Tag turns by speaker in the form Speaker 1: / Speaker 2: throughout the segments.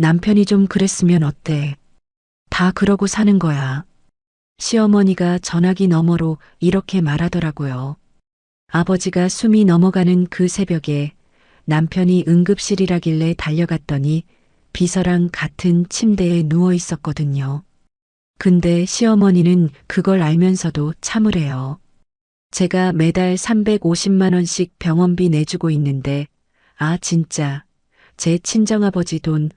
Speaker 1: 남편이 좀 그랬으면 어때? 다 그러고 사는 거야. 시어머니가 전화기 너머로 이렇게 말하더라고요. 아버지가 숨이 넘어가는 그 새벽에 남편이 응급실이라길래 달려갔더니 비서랑 같은 침대에 누워 있었거든요. 근데 시어머니는 그걸 알면서도 참으래요. 제가 매달 350만 원씩 병원비 내주고 있는데, 아, 진짜. 제 친정아버지 돈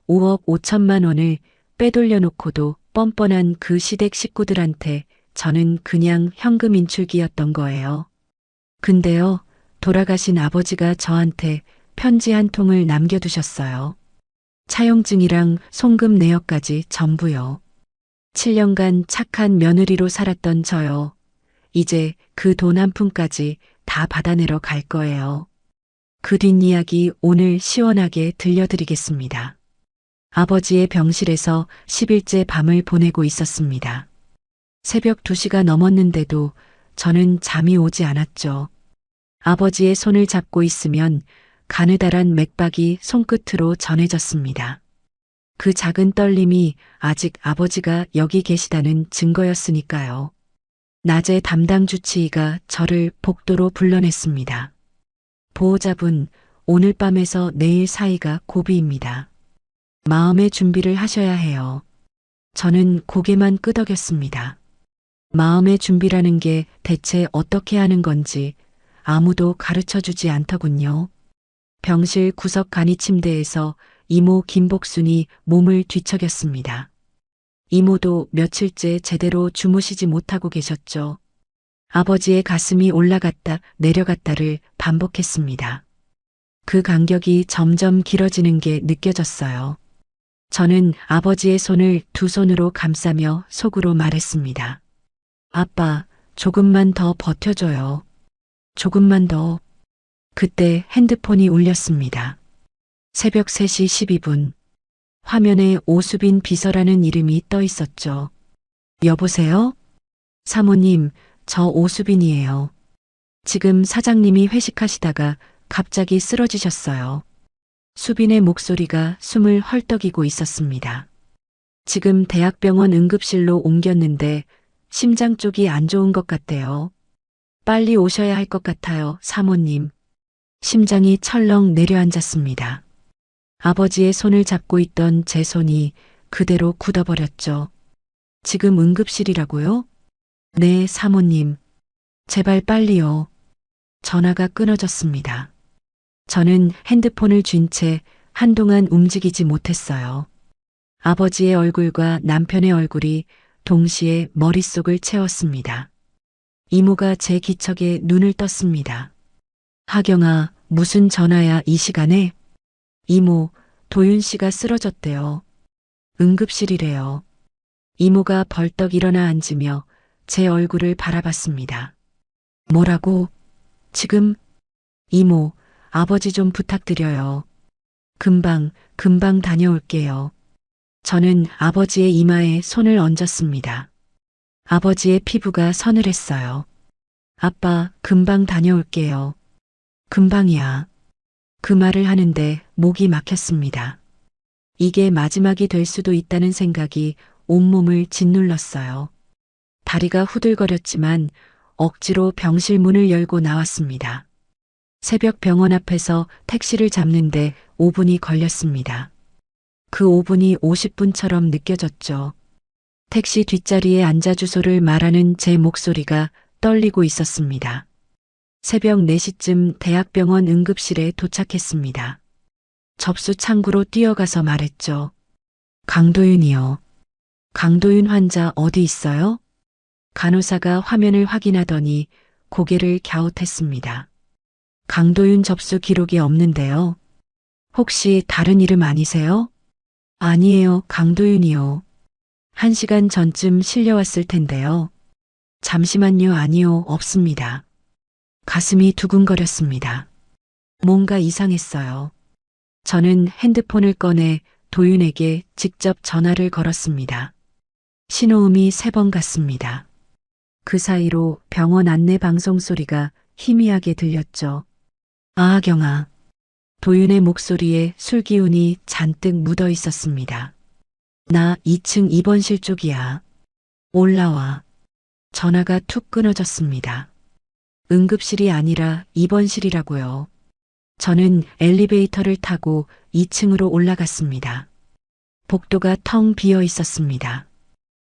Speaker 1: 5억 5천만 원을 빼돌려 놓고도 뻔뻔한 그 시댁 식구들한테 저는 그냥 현금 인출기였던 거예요. 근데요, 돌아가신 아버지가 저한테 편지 한 통을 남겨두셨어요. 차용증이랑 송금 내역까지 전부요. 7년간 착한 며느리로 살았던 저요. 이제 그 돈 한 푼까지 다 받아내러 갈 거예요. 그 뒷이야기 오늘 시원하게 들려드리겠습니다. 아버지의 병실에서 10일째 밤을 보내고 있었습니다. 새벽 2시가 넘었는데도 저는 잠이 오지 않았죠. 아버지의 손을 잡고 있으면 가느다란 맥박이 손끝으로 전해졌습니다. 그 작은 떨림이 아직 아버지가 여기 계시다는 증거였으니까요. 낮에 담당 주치의가 저를 복도로 불러냈습니다. 보호자분, 오늘 밤에서 내일 사이가 고비입니다. 마음의 준비를 하셔야 해요. 저는 고개만 끄덕였습니다. 마음의 준비라는 게 대체 어떻게 하는 건지 아무도 가르쳐 주지 않더군요. 병실 구석 간이 침대에서 이모 김복순이 몸을 뒤척였습니다. 이모도 며칠째 제대로 주무시지 못하고 계셨죠. 아버지의 가슴이 올라갔다 내려갔다를 반복했습니다. 그 간격이 점점 길어지는 게 느껴졌어요. 저는 아버지의 손을 두 손으로 감싸며 속으로 말했습니다. 아빠, 조금만 더 버텨줘요. 조금만 더. 그때 핸드폰이 울렸습니다. 새벽 3시 12분. 화면에 오수빈 비서라는 이름이 떠 있었죠. 여보세요? 사모님, 저 오수빈이에요. 지금 사장님이 회식하시다가 갑자기 쓰러지셨어요. 수빈의 목소리가 숨을 헐떡이고 있었습니다. 지금 대학병원 응급실로 옮겼는데 심장 쪽이 안 좋은 것 같대요. 빨리 오셔야 할 것 같아요, 사모님. 심장이 철렁 내려앉았습니다. 아버지의 손을 잡고 있던 제 손이 그대로 굳어버렸죠. 지금 응급실이라고요? 네, 사모님. 제발 빨리요. 전화가 끊어졌습니다. 저는 핸드폰을 쥔 채 한동안 움직이지 못했어요. 아버지의 얼굴과 남편의 얼굴이 동시에 머릿속을 채웠습니다. 이모가 제 기척에 눈을 떴습니다. 하경아, 무슨 전화야 이 시간에? 이모, 도윤 씨가 쓰러졌대요. 응급실이래요. 이모가 벌떡 일어나 앉으며 제 얼굴을 바라봤습니다. 뭐라고? 지금? 이모, 아버지 좀 부탁드려요. 금방 다녀올게요. 저는 아버지의 이마에 손을 얹었습니다. 아버지의 피부가 서늘했어요. 아빠, 금방 다녀올게요. 금방이야. 그 말을 하는데 목이 막혔습니다. 이게 마지막이 될 수도 있다는 생각이 온몸을 짓눌렀어요. 다리가 후들거렸지만 억지로 병실 문을 열고 나왔습니다. 새벽 병원 앞에서 택시를 잡는데 5분이 걸렸습니다. 그 5분이 50분처럼 느껴졌죠. 택시 뒷자리에 앉아 주소를 말하는 제 목소리가 떨리고 있었습니다. 새벽 4시쯤 대학병원 응급실에 도착했습니다. 접수 창구로 뛰어가서 말했죠. 강도윤이요. 강도윤 환자 어디 있어요? 간호사가 화면을 확인하더니 고개를 갸웃했습니다. 강도윤 접수 기록이 없는데요. 혹시 다른 이름 아니세요? 아니에요, 강도윤이요. 1시간 전쯤 실려왔을 텐데요. 잠시만요, 아니요, 없습니다. 가슴이 두근거렸습니다. 뭔가 이상했어요. 저는 핸드폰을 꺼내 도윤에게 직접 전화를 걸었습니다. 신호음이 3번 갔습니다. 그 사이로 병원 안내 방송 소리가 희미하게 들렸죠. 아하경아, 도윤의 목소리에 술기운이 잔뜩 묻어 있었습니다. 나 2층 입원실 쪽이야. 올라와. 전화가 툭 끊어졌습니다. 응급실이 아니라 입원실이라고요. 저는 엘리베이터를 타고 2층으로 올라갔습니다. 복도가 텅 비어 있었습니다.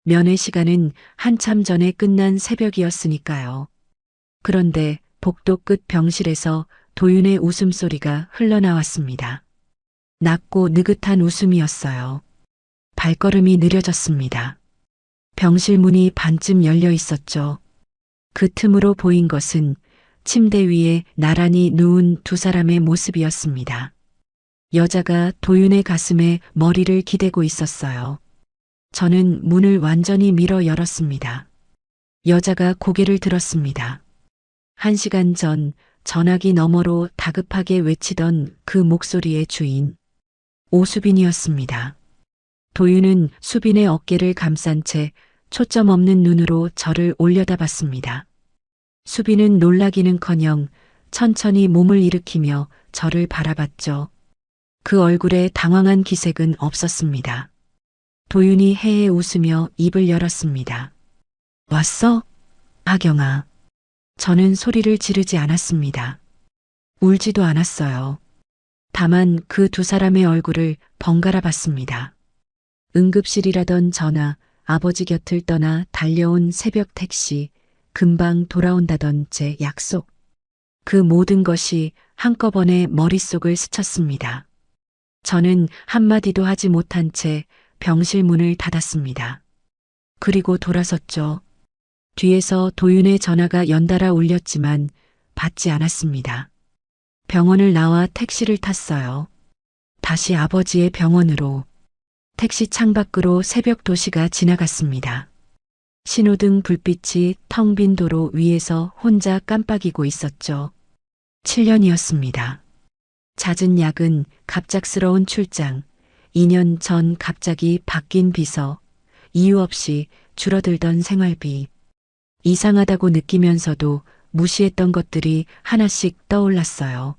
Speaker 1: 면회 시간은 한참 전에 끝난 새벽이었으니까요. 그런데 복도 끝 병실에서 도윤의 웃음소리가 흘러나왔습니다. 낮고 느긋한 웃음이었어요. 발걸음이 느려졌습니다. 병실 문이 반쯤 열려 있었죠. 그 틈으로 보인 것은 침대 위에 나란히 누운 두 사람의 모습이었습니다. 여자가 도윤의 가슴에 머리를 기대고 있었어요. 저는 문을 완전히 밀어 열었습니다. 여자가 고개를 들었습니다. 1시간 전 전화기 너머로 다급하게 외치던 그 목소리의 주인, 오수빈이었습니다. 도윤은 수빈의 어깨를 감싼 채 초점 없는 눈으로 저를 올려다봤습니다. 수빈은 놀라기는커녕 천천히 몸을 일으키며 저를 바라봤죠. 그 얼굴에 당황한 기색은 없었습니다. 도윤이 해해 웃으며 입을 열었습니다. 왔어? 하경아. 저는 소리를 지르지 않았습니다. 울지도 않았어요. 다만 그 두 사람의 얼굴을 번갈아 봤습니다. 응급실이라던 전화, 아버지 곁을 떠나 달려온 새벽 택시, 금방 돌아온다던 제 약속. 그 모든 것이 한꺼번에 머릿속을 스쳤습니다. 저는 한마디도 하지 못한 채 병실 문을 닫았습니다. 그리고 돌아섰죠. 뒤에서 도윤의 전화가 연달아 울렸지만 받지 않았습니다. 병원을 나와 택시를 탔어요. 다시 아버지의 병원으로. 택시 창밖으로 새벽 도시가 지나갔습니다. 신호등 불빛이 텅 빈 도로 위에서 혼자 깜빡이고 있었죠. 7년이었습니다. 잦은 야근, 갑작스러운 출장, 2년 전 갑자기 바뀐 비서, 이유 없이 줄어들던 생활비. 이상하다고 느끼면서도 무시했던 것들이 하나씩 떠올랐어요.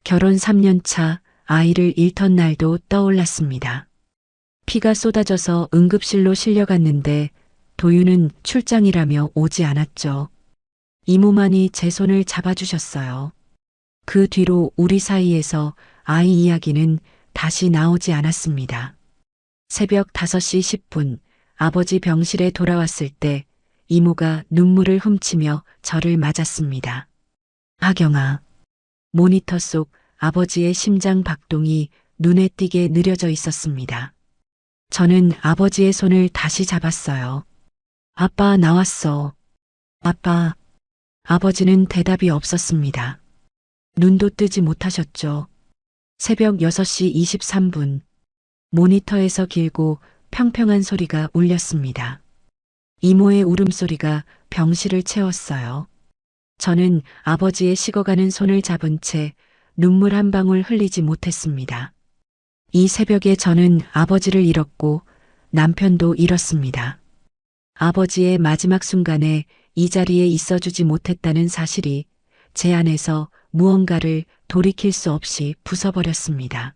Speaker 1: 결혼 3년 차 아이를 잃던 날도 떠올랐습니다. 피가 쏟아져서 응급실로 실려갔는데 도윤은 출장이라며 오지 않았죠. 이모만이 제 손을 잡아주셨어요. 그 뒤로 우리 사이에서 아이 이야기는 다시 나오지 않았습니다. 새벽 5시 10분 아버지 병실에 돌아왔을 때 이모가 눈물을 훔치며 저를 맞았습니다. 하경아. 모니터 속 아버지의 심장 박동이 눈에 띄게 느려져 있었습니다. 저는 아버지의 손을 다시 잡았어요. 아빠 나왔어. 아빠. 아버지는 대답이 없었습니다. 눈도 뜨지 못하셨죠. 새벽 6시 23분. 모니터에서 길고 평평한 소리가 울렸습니다. 이모의 울음소리가 병실을 채웠어요. 저는 아버지의 식어가는 손을 잡은 채 눈물 한 방울 흘리지 못했습니다. 이 새벽에 저는 아버지를 잃었고 남편도 잃었습니다. 아버지의 마지막 순간에 이 자리에 있어주지 못했다는 사실이 제 안에서 무언가를 돌이킬 수 없이 부숴버렸습니다.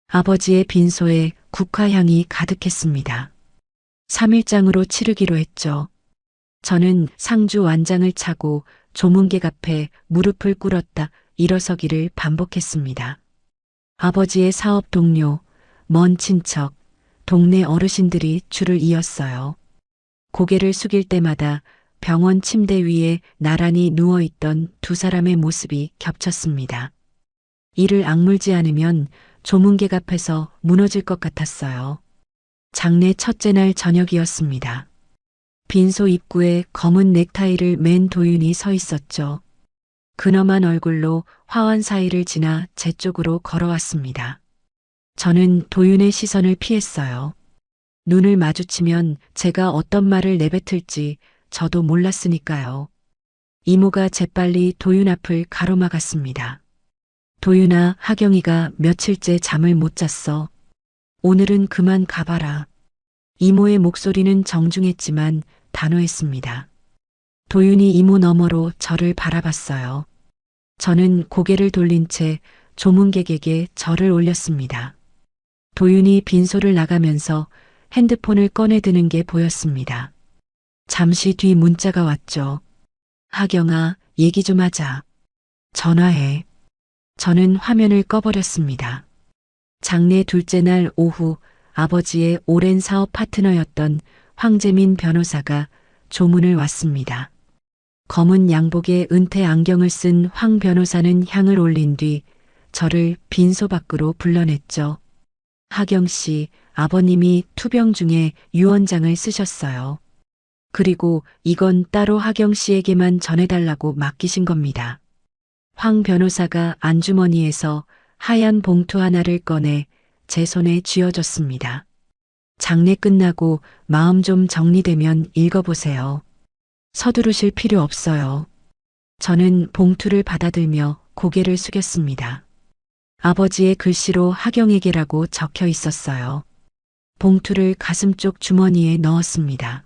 Speaker 1: 아버지의 빈소에 국화향이 가득했습니다. 3일장으로 치르기로 했죠. 저는 상주 완장을 차고 조문객 앞에 무릎을 꿇었다 일어서기를 반복했습니다. 아버지의 사업 동료, 먼 친척, 동네 어르신들이 줄을 이었어요. 고개를 숙일 때마다 병원 침대 위에 나란히 누워있던 두 사람의 모습이 겹쳤습니다. 이를 악물지 않으면 조문객 앞에서 무너질 것 같았어요. 장례 첫째 날 저녁이었습니다. 빈소 입구에 검은 넥타이를 맨 도윤이 서 있었죠. 근엄한 얼굴로 화환 사이를 지나 제 쪽으로 걸어왔습니다. 저는 도윤의 시선을 피했어요. 눈을 마주치면 제가 어떤 말을 내뱉을지 저도 몰랐으니까요. 이모가 재빨리 도윤 앞을 가로막았습니다. 도윤아, 하경이가 며칠째 잠을 못 잤어. 오늘은 그만 가봐라. 이모의 목소리는 정중했지만 단호했습니다. 도윤이 이모 너머로 저를 바라봤어요. 저는 고개를 돌린 채 조문객에게 절을 올렸습니다. 도윤이 빈소를 나가면서 핸드폰을 꺼내드는 게 보였습니다. 잠시 뒤 문자가 왔죠. 하경아, 얘기 좀 하자. 전화해. 저는 화면을 꺼버렸습니다. 장례 둘째 날 오후 아버지의 오랜 사업 파트너였던 황재민 변호사가 조문을 왔습니다. 검은 양복에 은퇴 안경을 쓴 황 변호사는 향을 올린 뒤 저를 빈소 밖으로 불러냈죠. 하경 씨, 아버님이 투병 중에 유언장을 쓰셨어요. 그리고 이건 따로 하경 씨에게만 전해달라고 맡기신 겁니다. 황 변호사가 안주머니에서 하얀 봉투 하나를 꺼내 제 손에 쥐어줬습니다. 장례 끝나고 마음 좀 정리되면 읽어보세요. 서두르실 필요 없어요. 저는 봉투를 받아들며 고개를 숙였습니다. 아버지의 글씨로 하경에게라고 적혀 있었어요. 봉투를 가슴 쪽 주머니에 넣었습니다.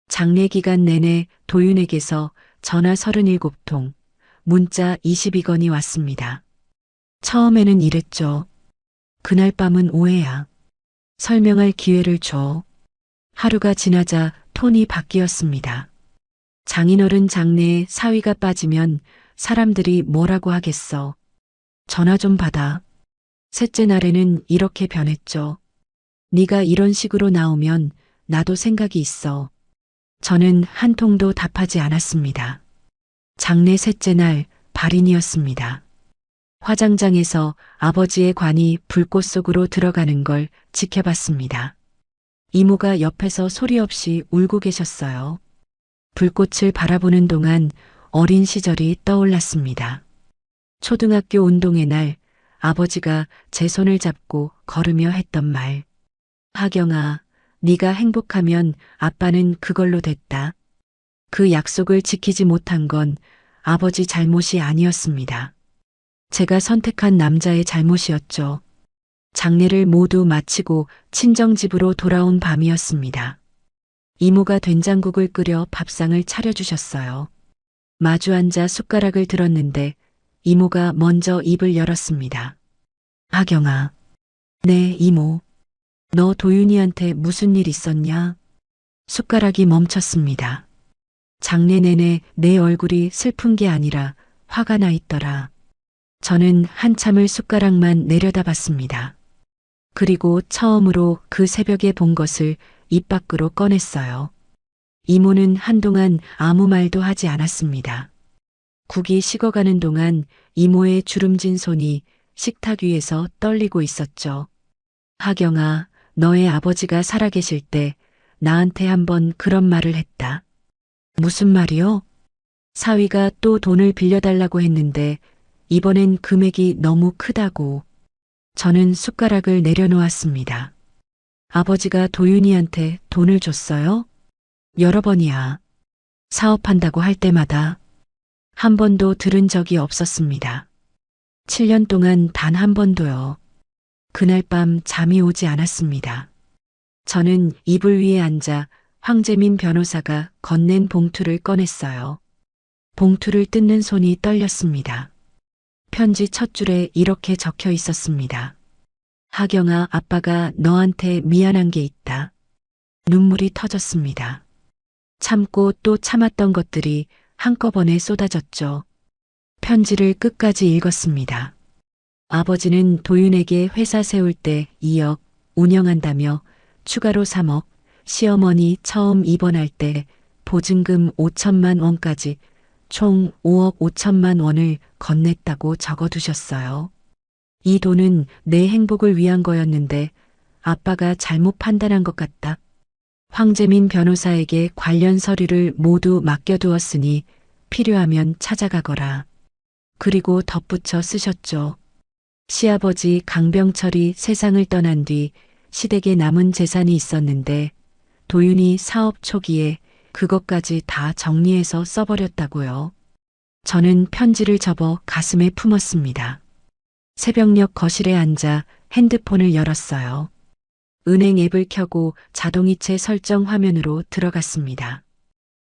Speaker 1: 장례 기간 내내 도윤에게서 전화 37통, 문자 22건이 왔습니다. 처음에는 이랬죠. 그날 밤은 오해야. 설명할 기회를 줘. 하루가 지나자 톤이 바뀌었습니다. 장인어른 장례에 사위가 빠지면 사람들이 뭐라고 하겠어. 전화 좀 받아. 셋째 날에는 이렇게 변했죠. 네가 이런 식으로 나오면 나도 생각이 있어. 저는 한 통도 답하지 않았습니다. 장례 셋째 날 발인이었습니다. 화장장에서 아버지의 관이 불꽃 속으로 들어가는 걸 지켜봤습니다. 이모가 옆에서 소리 없이 울고 계셨어요. 불꽃을 바라보는 동안 어린 시절이 떠올랐습니다. 초등학교 운동회 날 아버지가 제 손을 잡고 걸으며 했던 말. 하경아, 네가 행복하면 아빠는 그걸로 됐다. 그 약속을 지키지 못한 건 아버지 잘못이 아니었습니다. 제가 선택한 남자의 잘못이었죠. 장례를 모두 마치고 친정집으로 돌아온 밤이었습니다. 이모가 된장국을 끓여 밥상을 차려주셨어요. 마주 앉아 숟가락을 들었는데 이모가 먼저 입을 열었습니다. 하경아. 네, 이모. 너 도윤이한테 무슨 일 있었냐? 숟가락이 멈췄습니다. 장례 내내 내 얼굴이 슬픈 게 아니라 화가 나 있더라. 저는 한참을 숟가락만 내려다봤습니다. 그리고 처음으로 그 새벽에 본 것을 입 밖으로 꺼냈어요. 이모는 한동안 아무 말도 하지 않았습니다. 국이 식어가는 동안 이모의 주름진 손이 식탁 위에서 떨리고 있었죠. 하경아, 너의 아버지가 살아계실 때 나한테 한번 그런 말을 했다. 무슨 말이요? 사위가 또 돈을 빌려달라고 했는데 이번엔 금액이 너무 크다고. 저는 숟가락을 내려놓았습니다. 아버지가 도윤이한테 돈을 줬어요? 여러 번이야. 사업한다고 할 때마다. 한 번도 들은 적이 없었습니다. 7년 동안 단 한 번도요. 그날 밤 잠이 오지 않았습니다. 저는 이불 위에 앉아 황재민 변호사가 건넨 봉투를 꺼냈어요. 봉투를 뜯는 손이 떨렸습니다. 편지 첫 줄에 이렇게 적혀 있었습니다. 하경아, 아빠가 너한테 미안한 게 있다. 눈물이 터졌습니다. 참고 또 참았던 것들이 한꺼번에 쏟아졌죠. 편지를 끝까지 읽었습니다. 아버지는 도윤에게 회사 세울 때 2억 운영한다며 추가로 3억, 시어머니 처음 입원할 때 보증금 5천만 원까지 총 5억 5천만 원을 건넸다고 적어두셨어요. 이 돈은 내 행복을 위한 거였는데 아빠가 잘못 판단한 것 같다. 황재민 변호사에게 관련 서류를 모두 맡겨두었으니 필요하면 찾아가거라. 그리고 덧붙여 쓰셨죠. 시아버지 강병철이 세상을 떠난 뒤 시댁에 남은 재산이 있었는데 도윤이 사업 초기에 그것까지 다 정리해서 써버렸다고요. 저는 편지를 접어 가슴에 품었습니다. 새벽녘 거실에 앉아 핸드폰을 열었어요. 은행 앱을 켜고 자동이체 설정 화면으로 들어갔습니다.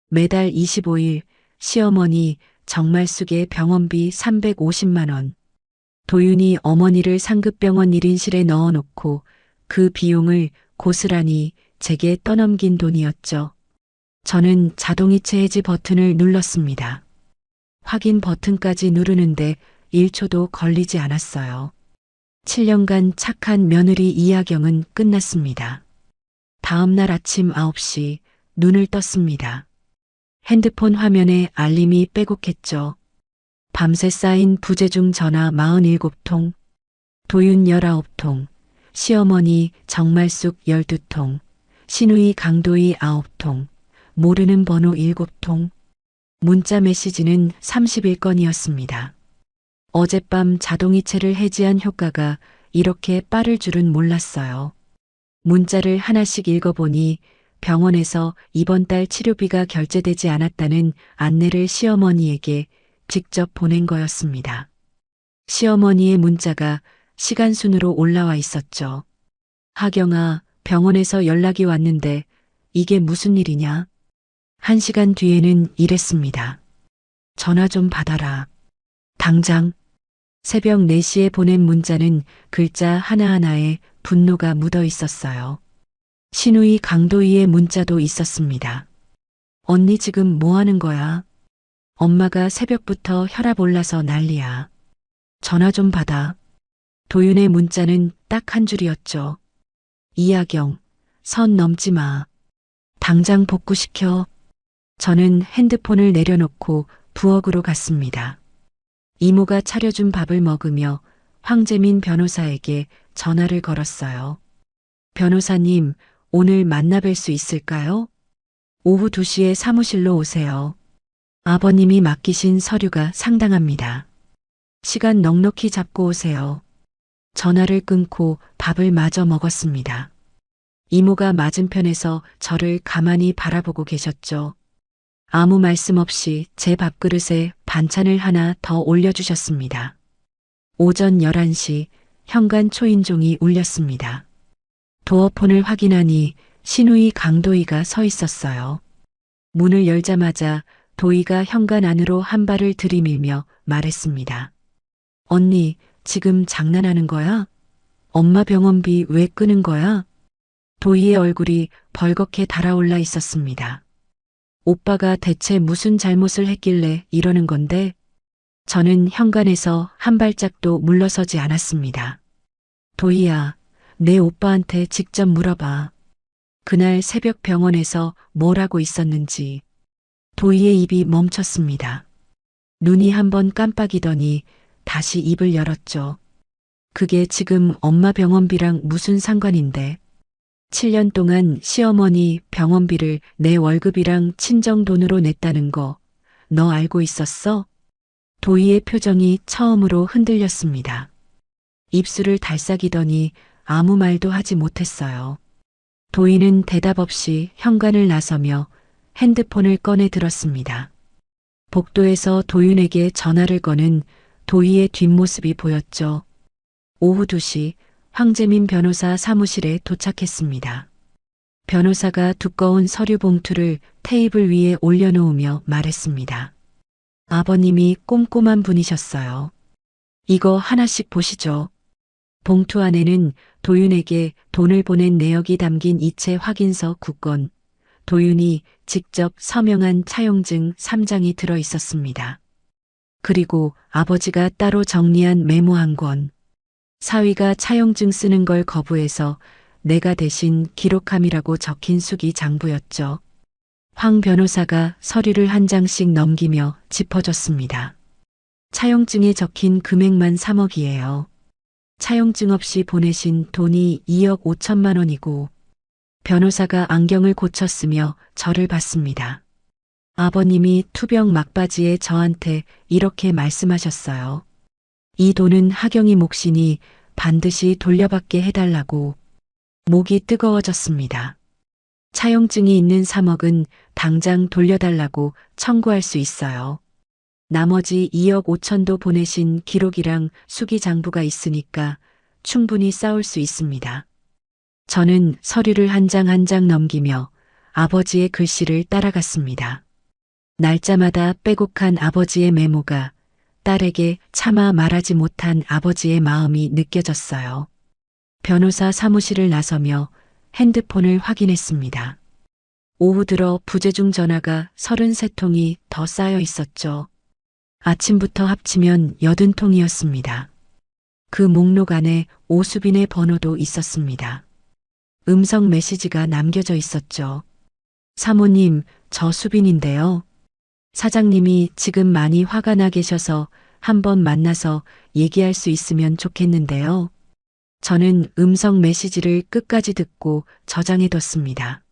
Speaker 1: 매달 25일 시어머니 정말숙의 병원비 350만 원. 도윤이 어머니를 상급병원 1인실에 넣어놓고 그 비용을 고스란히 제게 떠넘긴 돈이었죠. 저는 자동이체 해지 버튼을 눌렀습니다. 확인 버튼까지 누르는데 1초도 걸리지 않았어요. 7년간 착한 며느리 이하경은 끝났습니다. 다음 날 아침 9시 눈을 떴습니다. 핸드폰 화면에 알림이 빼곡했죠. 밤새 쌓인 부재중 전화 47통, 도윤 19통, 시어머니 정말숙 12통, 신우이 강도희 9통, 모르는 번호 7통, 문자 메시지는 31건이었습니다. 어젯밤 자동이체를 해지한 효과가 이렇게 빠를 줄은 몰랐어요. 문자를 하나씩 읽어보니 병원에서 이번 달 치료비가 결제되지 않았다는 안내를 시어머니에게 직접 보낸 거였습니다. 시어머니의 문자가 시간 순으로 올라와 있었죠. 하경아, 병원에서 연락이 왔는데 이게 무슨 일이냐? 1시간 뒤에는 이랬습니다. 전화 좀 받아라. 당장. 새벽 4시에 보낸 문자는 글자 하나하나에 분노가 묻어 있었어요. 신우이 강도희의 문자도 있었습니다. 언니 지금 뭐 하는 거야? 엄마가 새벽부터 혈압 올라서 난리야. 전화 좀 받아. 도윤의 문자는 딱 한 줄이었죠. 이하경, 선 넘지 마. 당장 복구시켜. 저는 핸드폰을 내려놓고 부엌으로 갔습니다. 이모가 차려준 밥을 먹으며 황재민 변호사에게 전화를 걸었어요. 변호사님, 오늘 만나뵐 수 있을까요? 오후 2시에 사무실로 오세요. 아버님이 맡기신 서류가 상당합니다. 시간 넉넉히 잡고 오세요. 전화를 끊고 밥을 마저 먹었습니다. 이모가 맞은편에서 저를 가만히 바라보고 계셨죠. 아무 말씀 없이 제 밥그릇에 반찬을 하나 더 올려주셨습니다. 오전 11시 현관 초인종이 울렸습니다. 도어폰을 확인하니 신우이 강도희가 서 있었어요. 문을 열자마자 도희가 현관 안으로 한 발을 들이밀며 말했습니다. 언니, 지금 장난하는 거야? 엄마 병원비 왜 끄는 거야? 도희의 얼굴이 벌겋게 달아올라 있었습니다. 오빠가 대체 무슨 잘못을 했길래 이러는 건데? 저는 현관에서 한 발짝도 물러서지 않았습니다. 도희야, 내 오빠한테 직접 물어봐. 그날 새벽 병원에서 뭘 하고 있었는지. 도희의 입이 멈췄습니다. 눈이 한번 깜빡이더니 다시 입을 열었죠. 그게 지금 엄마 병원비랑 무슨 상관인데? 7년 동안 시어머니 병원비를 내 월급이랑 친정 돈으로 냈다는 거 너 알고 있었어? 도희의 표정이 처음으로 흔들렸습니다. 입술을 달싹이더니 아무 말도 하지 못했어요. 도희는 대답 없이 현관을 나서며 핸드폰을 꺼내 들었습니다. 복도에서 도윤에게 전화를 거는 도희의 뒷모습이 보였죠. 오후 2시 황재민 변호사 사무실에 도착했습니다. 변호사가 두꺼운 서류 봉투를 테이블 위에 올려놓으며 말했습니다. 아버님이 꼼꼼한 분이셨어요. 이거 하나씩 보시죠. 봉투 안에는 도윤에게 돈을 보낸 내역이 담긴 이체 확인서 9건, 도윤이 직접 서명한 차용증 3장이 들어 있었습니다. 그리고 아버지가 따로 정리한 메모 한 권. 사위가 차용증 쓰는 걸 거부해서 내가 대신 기록함이라고 적힌 수기 장부였죠. 황 변호사가 서류를 한 장씩 넘기며 짚어줬습니다. 차용증에 적힌 금액만 3억이에요. 차용증 없이 보내신 돈이 2억 5천만 원이고 변호사가 안경을 고쳤으며 저를 봤습니다. 아버님이 투병 막바지에 저한테 이렇게 말씀하셨어요. 이 돈은 하경이 몫이니 반드시 돌려받게 해달라고. 목이 뜨거워졌습니다. 차용증이 있는 3억은 당장 돌려달라고 청구할 수 있어요. 나머지 2억 5천도 보내신 기록이랑 수기장부가 있으니까 충분히 싸울 수 있습니다. 저는 서류를 한 장 한 장 넘기며 아버지의 글씨를 따라갔습니다. 날짜마다 빼곡한 아버지의 메모가 딸에게 차마 말하지 못한 아버지의 마음이 느껴졌어요. 변호사 사무실을 나서며 핸드폰을 확인했습니다. 오후 들어 부재중 전화가 33통이 더 쌓여 있었죠. 아침부터 합치면 80통이었습니다. 그 목록 안에 오수빈의 번호도 있었습니다. 음성 메시지가 남겨져 있었죠. 사모님, 저 수빈인데요. 사장님이 지금 많이 화가 나 계셔서 한번 만나서 얘기할 수 있으면 좋겠는데요. 저는 음성 메시지를 끝까지 듣고 저장해뒀습니다.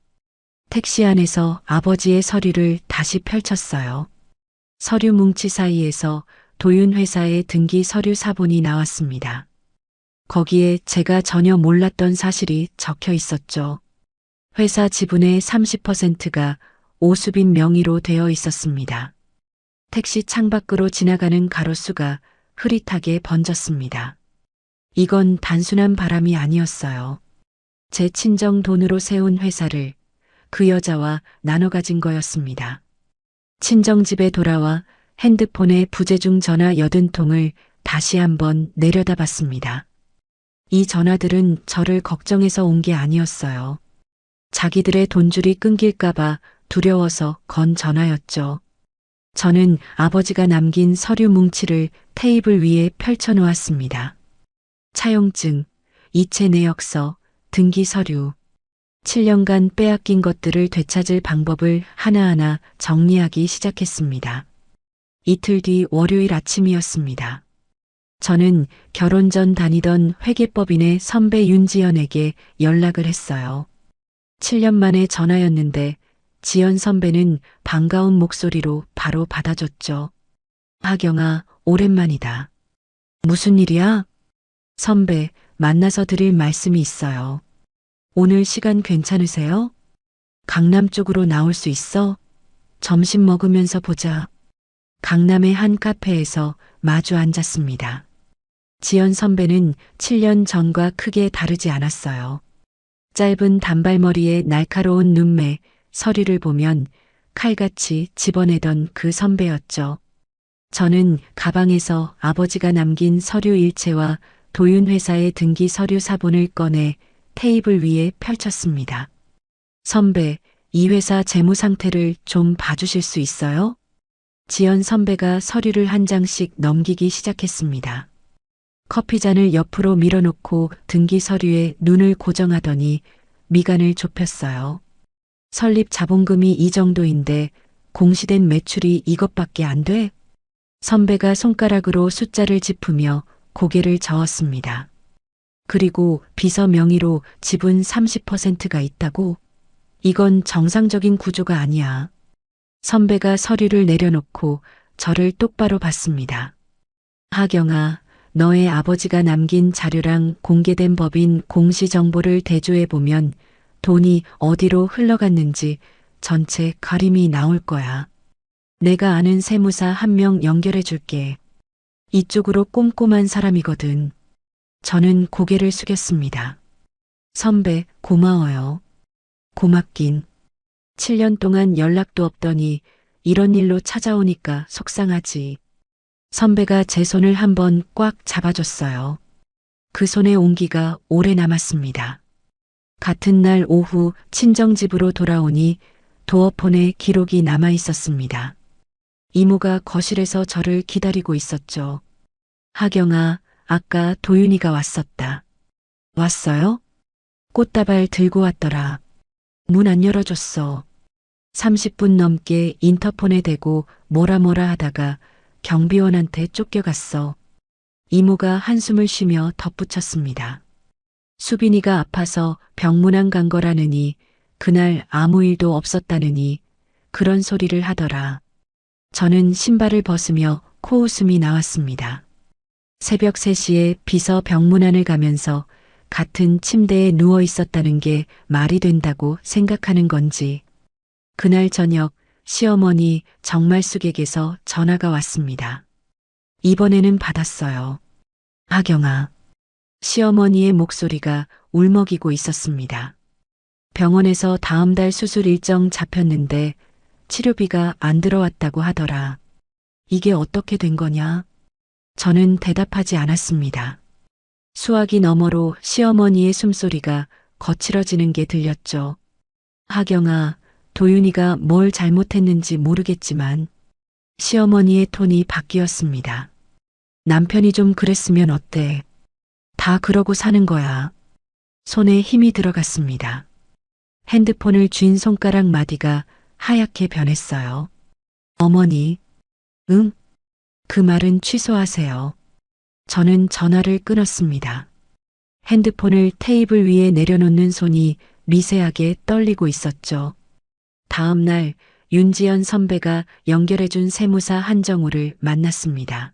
Speaker 1: 택시 안에서 아버지의 서류를 다시 펼쳤어요. 서류 뭉치 사이에서 도윤 회사의 등기 서류 사본이 나왔습니다. 거기에 제가 전혀 몰랐던 사실이 적혀 있었죠. 회사 지분의 30%가 오수빈 명의로 되어 있었습니다. 택시 창밖으로 지나가는 가로수가 흐릿하게 번졌습니다. 이건 단순한 바람이 아니었어요. 제 친정 돈으로 세운 회사를 그 여자와 나눠 가진 거였습니다. 친정집에 돌아와 핸드폰에 부재중 전화 80통을 다시 한번 내려다봤습니다. 이 전화들은 저를 걱정해서 온 게 아니었어요. 자기들의 돈줄이 끊길까봐 두려워서 건 전화였죠. 저는 아버지가 남긴 서류 뭉치를 테이블 위에 펼쳐 놓았습니다. 차용증, 이체 내역서, 등기 서류. 7년간 빼앗긴 것들을 되찾을 방법을 하나하나 정리하기 시작했습니다. 이틀 뒤 월요일 아침이었습니다. 저는 결혼 전 다니던 회계법인의 선배 윤지연에게 연락을 했어요. 7년 만에 전화였는데 지연 선배는 반가운 목소리로 바로 받아줬죠. 하경아, 오랜만이다. 무슨 일이야? 선배, 만나서 드릴 말씀이 있어요. 오늘 시간 괜찮으세요? 강남 쪽으로 나올 수 있어? 점심 먹으면서 보자. 강남의 한 카페에서 마주 앉았습니다. 지연 선배는 7년 전과 크게 다르지 않았어요. 짧은 단발머리에 날카로운 눈매, 서류를 보면 칼같이 집어내던 그 선배였죠. 저는 가방에서 아버지가 남긴 서류 일체와 도윤 회사의 등기 서류 사본을 꺼내 테이블 위에 펼쳤습니다. 선배, 이 회사 재무 상태를 좀 봐주실 수 있어요? 지연 선배가 서류를 한 장씩 넘기기 시작했습니다. 커피잔을 옆으로 밀어놓고 등기 서류에 눈을 고정하더니 미간을 좁혔어요. 설립 자본금이 이 정도인데 공시된 매출이 이것밖에 안 돼? 선배가 손가락으로 숫자를 짚으며 고개를 저었습니다. 그리고 비서 명의로 지분 30%가 있다고? 이건 정상적인 구조가 아니야. 선배가 서류를 내려놓고 저를 똑바로 봤습니다. 하경아, 너의 아버지가 남긴 자료랑 공개된 법인 공시정보를 대조해보면 돈이 어디로 흘러갔는지 전체 그림이 나올 거야. 내가 아는 세무사 한 명 연결해 줄게. 이쪽으로 꼼꼼한 사람이거든. 저는 고개를 숙였습니다. 선배, 고마워요. 고맙긴. 7년 동안 연락도 없더니 이런 일로 찾아오니까 속상하지. 선배가 제 손을 한번 꽉 잡아줬어요. 그 손의 온기가 오래 남았습니다. 같은 날 오후 친정집으로 돌아오니 도어폰에 기록이 남아 있었습니다. 이모가 거실에서 저를 기다리고 있었죠. 하경아, 아까 도윤이가 왔었다. 왔어요? 꽃다발 들고 왔더라. 문 안 열어줬어. 30분 넘게 인터폰에 대고 뭐라 하다가 경비원한테 쫓겨갔어. 이모가 한숨을 쉬며 덧붙였습니다. 수빈이가 아파서 병문안 간 거라느니 그날 아무 일도 없었다느니 그런 소리를 하더라. 저는 신발을 벗으며 코웃음이 나왔습니다. 새벽 3시에 비서 병문안을 가면서 같은 침대에 누워 있었다는 게 말이 된다고 생각하는 건지. 그날 저녁 시어머니 정말숙에게서 전화가 왔습니다. 이번에는 받았어요. 하경아. 시어머니의 목소리가 울먹이고 있었습니다. 병원에서 다음 달 수술 일정 잡혔는데 치료비가 안 들어왔다고 하더라. 이게 어떻게 된 거냐? 저는 대답하지 않았습니다. 수화기 너머로 시어머니의 숨소리가 거칠어지는 게 들렸죠. 하경아, 도윤이가 뭘 잘못했는지 모르겠지만 시어머니의 톤이 바뀌었습니다. 남편이 좀 그랬으면 어때? 다 그러고 사는 거야. 손에 힘이 들어갔습니다. 핸드폰을 쥔 손가락 마디가 하얗게 변했어요. 어머니, 응? 그 말은 취소하세요. 저는 전화를 끊었습니다. 핸드폰을 테이블 위에 내려놓는 손이 미세하게 떨리고 있었죠. 다음 날 윤지연 선배가 연결해준 세무사 한정우를 만났습니다.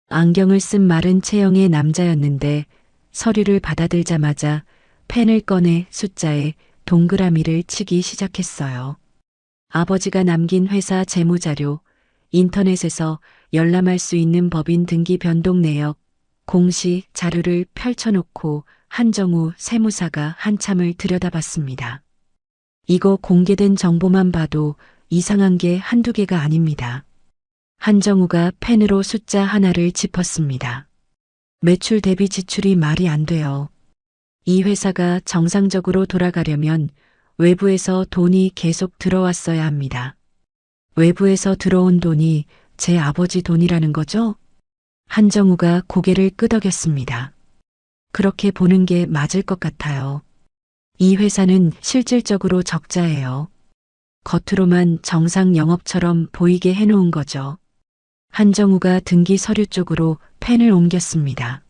Speaker 1: 안경을 쓴 마른 체형의 남자였는데 서류를 받아들자마자 펜을 꺼내 숫자에 동그라미를 치기 시작했어요. 아버지가 남긴 회사 재무자료, 인터넷에서 열람할 수 있는 법인 등기 변동 내역, 공시 자료를 펼쳐놓고 한정우 세무사가 한참을 들여다봤습니다. 이거 공개된 정보만 봐도 이상한 게 한두 개가 아닙니다. 한정우가 펜으로 숫자 하나를 짚었습니다. 매출 대비 지출이 말이 안 돼요. 이 회사가 정상적으로 돌아가려면 외부에서 돈이 계속 들어왔어야 합니다. 외부에서 들어온 돈이 제 아버지 돈이라는 거죠? 한정우가 고개를 끄덕였습니다. 그렇게 보는 게 맞을 것 같아요. 이 회사는 실질적으로 적자예요. 겉으로만 정상 영업처럼 보이게 해놓은 거죠. 한정우가 등기 서류 쪽으로 펜을 옮겼습니다.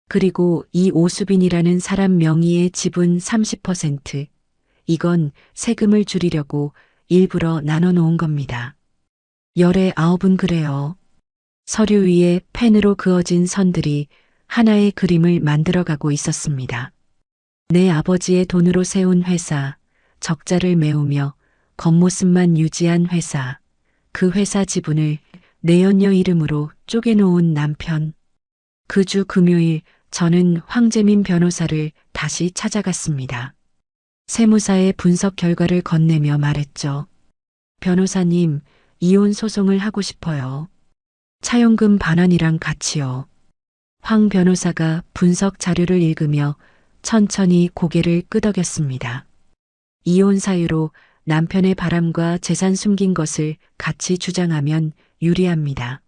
Speaker 1: 그리고 이 오수빈이라는 사람 명의의 지분 30%, 이건 세금을 줄이려고 일부러 나눠놓은 겁니다. 열의 9은 그래요. 서류 위에 펜으로 그어진 선들이 하나의 그림을 만들어가고 있었습니다. 내 아버지의 돈으로 세운 회사, 적자를 메우며 겉모습만 유지한 회사, 그 회사 지분을 내연녀 이름으로 쪼개놓은 남편. 그 주 금요일 저는 황재민 변호사를 다시 찾아갔습니다. 세무사의 분석 결과를 건네며 말했죠. 변호사님, 이혼 소송을 하고 싶어요. 차용금 반환이랑 같이요. 황 변호사가 분석 자료를 읽으며 천천히 고개를 끄덕였습니다. 이혼 사유로 남편의 바람과 재산 숨긴 것을 같이 주장하면 유리합니다.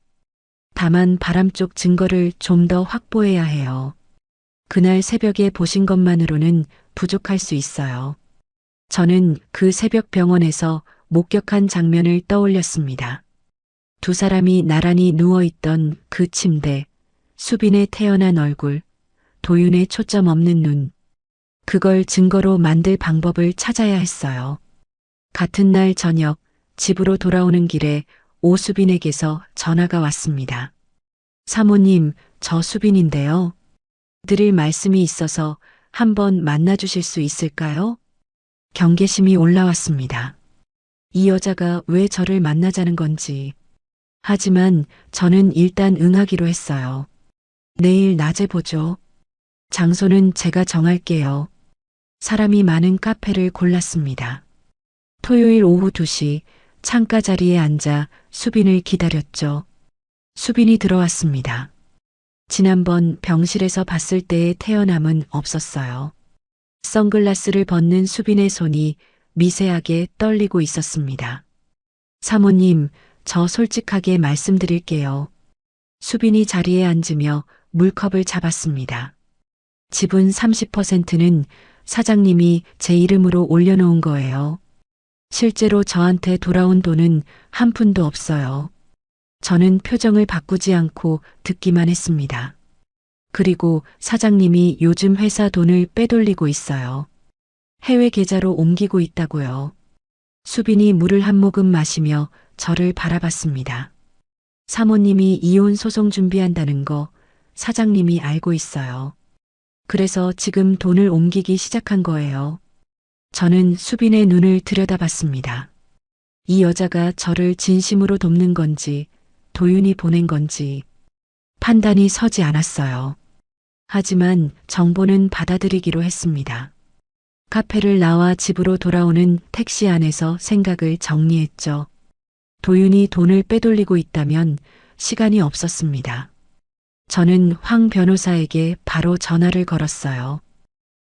Speaker 1: 다만 바람 쪽 증거를 좀 더 확보해야 해요. 그날 새벽에 보신 것만으로는 부족할 수 있어요. 저는 그 새벽 병원에서 목격한 장면을 떠올렸습니다. 두 사람이 나란히 누워있던 그 침대, 수빈의 태연한 얼굴, 도윤의 초점 없는 눈. 그걸 증거로 만들 방법을 찾아야 했어요. 같은 날 저녁 집으로 돌아오는 길에 오수빈에게서 전화가 왔습니다. 사모님, 저 수빈인데요. 드릴 말씀이 있어서 한번 만나주실 수 있을까요? 경계심이 올라왔습니다. 이 여자가 왜 저를 만나자는 건지. 하지만 저는 일단 응하기로 했어요. 내일 낮에 보죠. 장소는 제가 정할게요. 사람이 많은 카페를 골랐습니다. 토요일 오후 2시 창가 자리에 앉아 수빈을 기다렸죠. 수빈이 들어왔습니다. 지난번 병실에서 봤을 때의 태연함은 없었어요. 선글라스를 벗는 수빈의 손이 미세하게 떨리고 있었습니다. 사모님, 저 솔직하게 말씀드릴게요. 수빈이 자리에 앉으며 물컵을 잡았습니다. 지분 30%는 사장님이 제 이름으로 올려놓은 거예요. 실제로 저한테 돌아온 돈은 한 푼도 없어요. 저는 표정을 바꾸지 않고 듣기만 했습니다. 그리고 사장님이 요즘 회사 돈을 빼돌리고 있어요. 해외 계좌로 옮기고 있다고요. 수빈이 물을 한 모금 마시며 저를 바라봤습니다. 사모님이 이혼 소송 준비한다는 거 사장님이 알고 있어요. 그래서 지금 돈을 옮기기 시작한 거예요. 저는 수빈의 눈을 들여다봤습니다. 이 여자가 저를 진심으로 돕는 건지 도윤이 보낸 건지 판단이 서지 않았어요. 하지만 정보는 받아들이기로 했습니다. 카페를 나와 집으로 돌아오는 택시 안에서 생각을 정리했죠. 도윤이 돈을 빼돌리고 있다면 시간이 없었습니다. 저는 황 변호사에게 바로 전화를 걸었어요.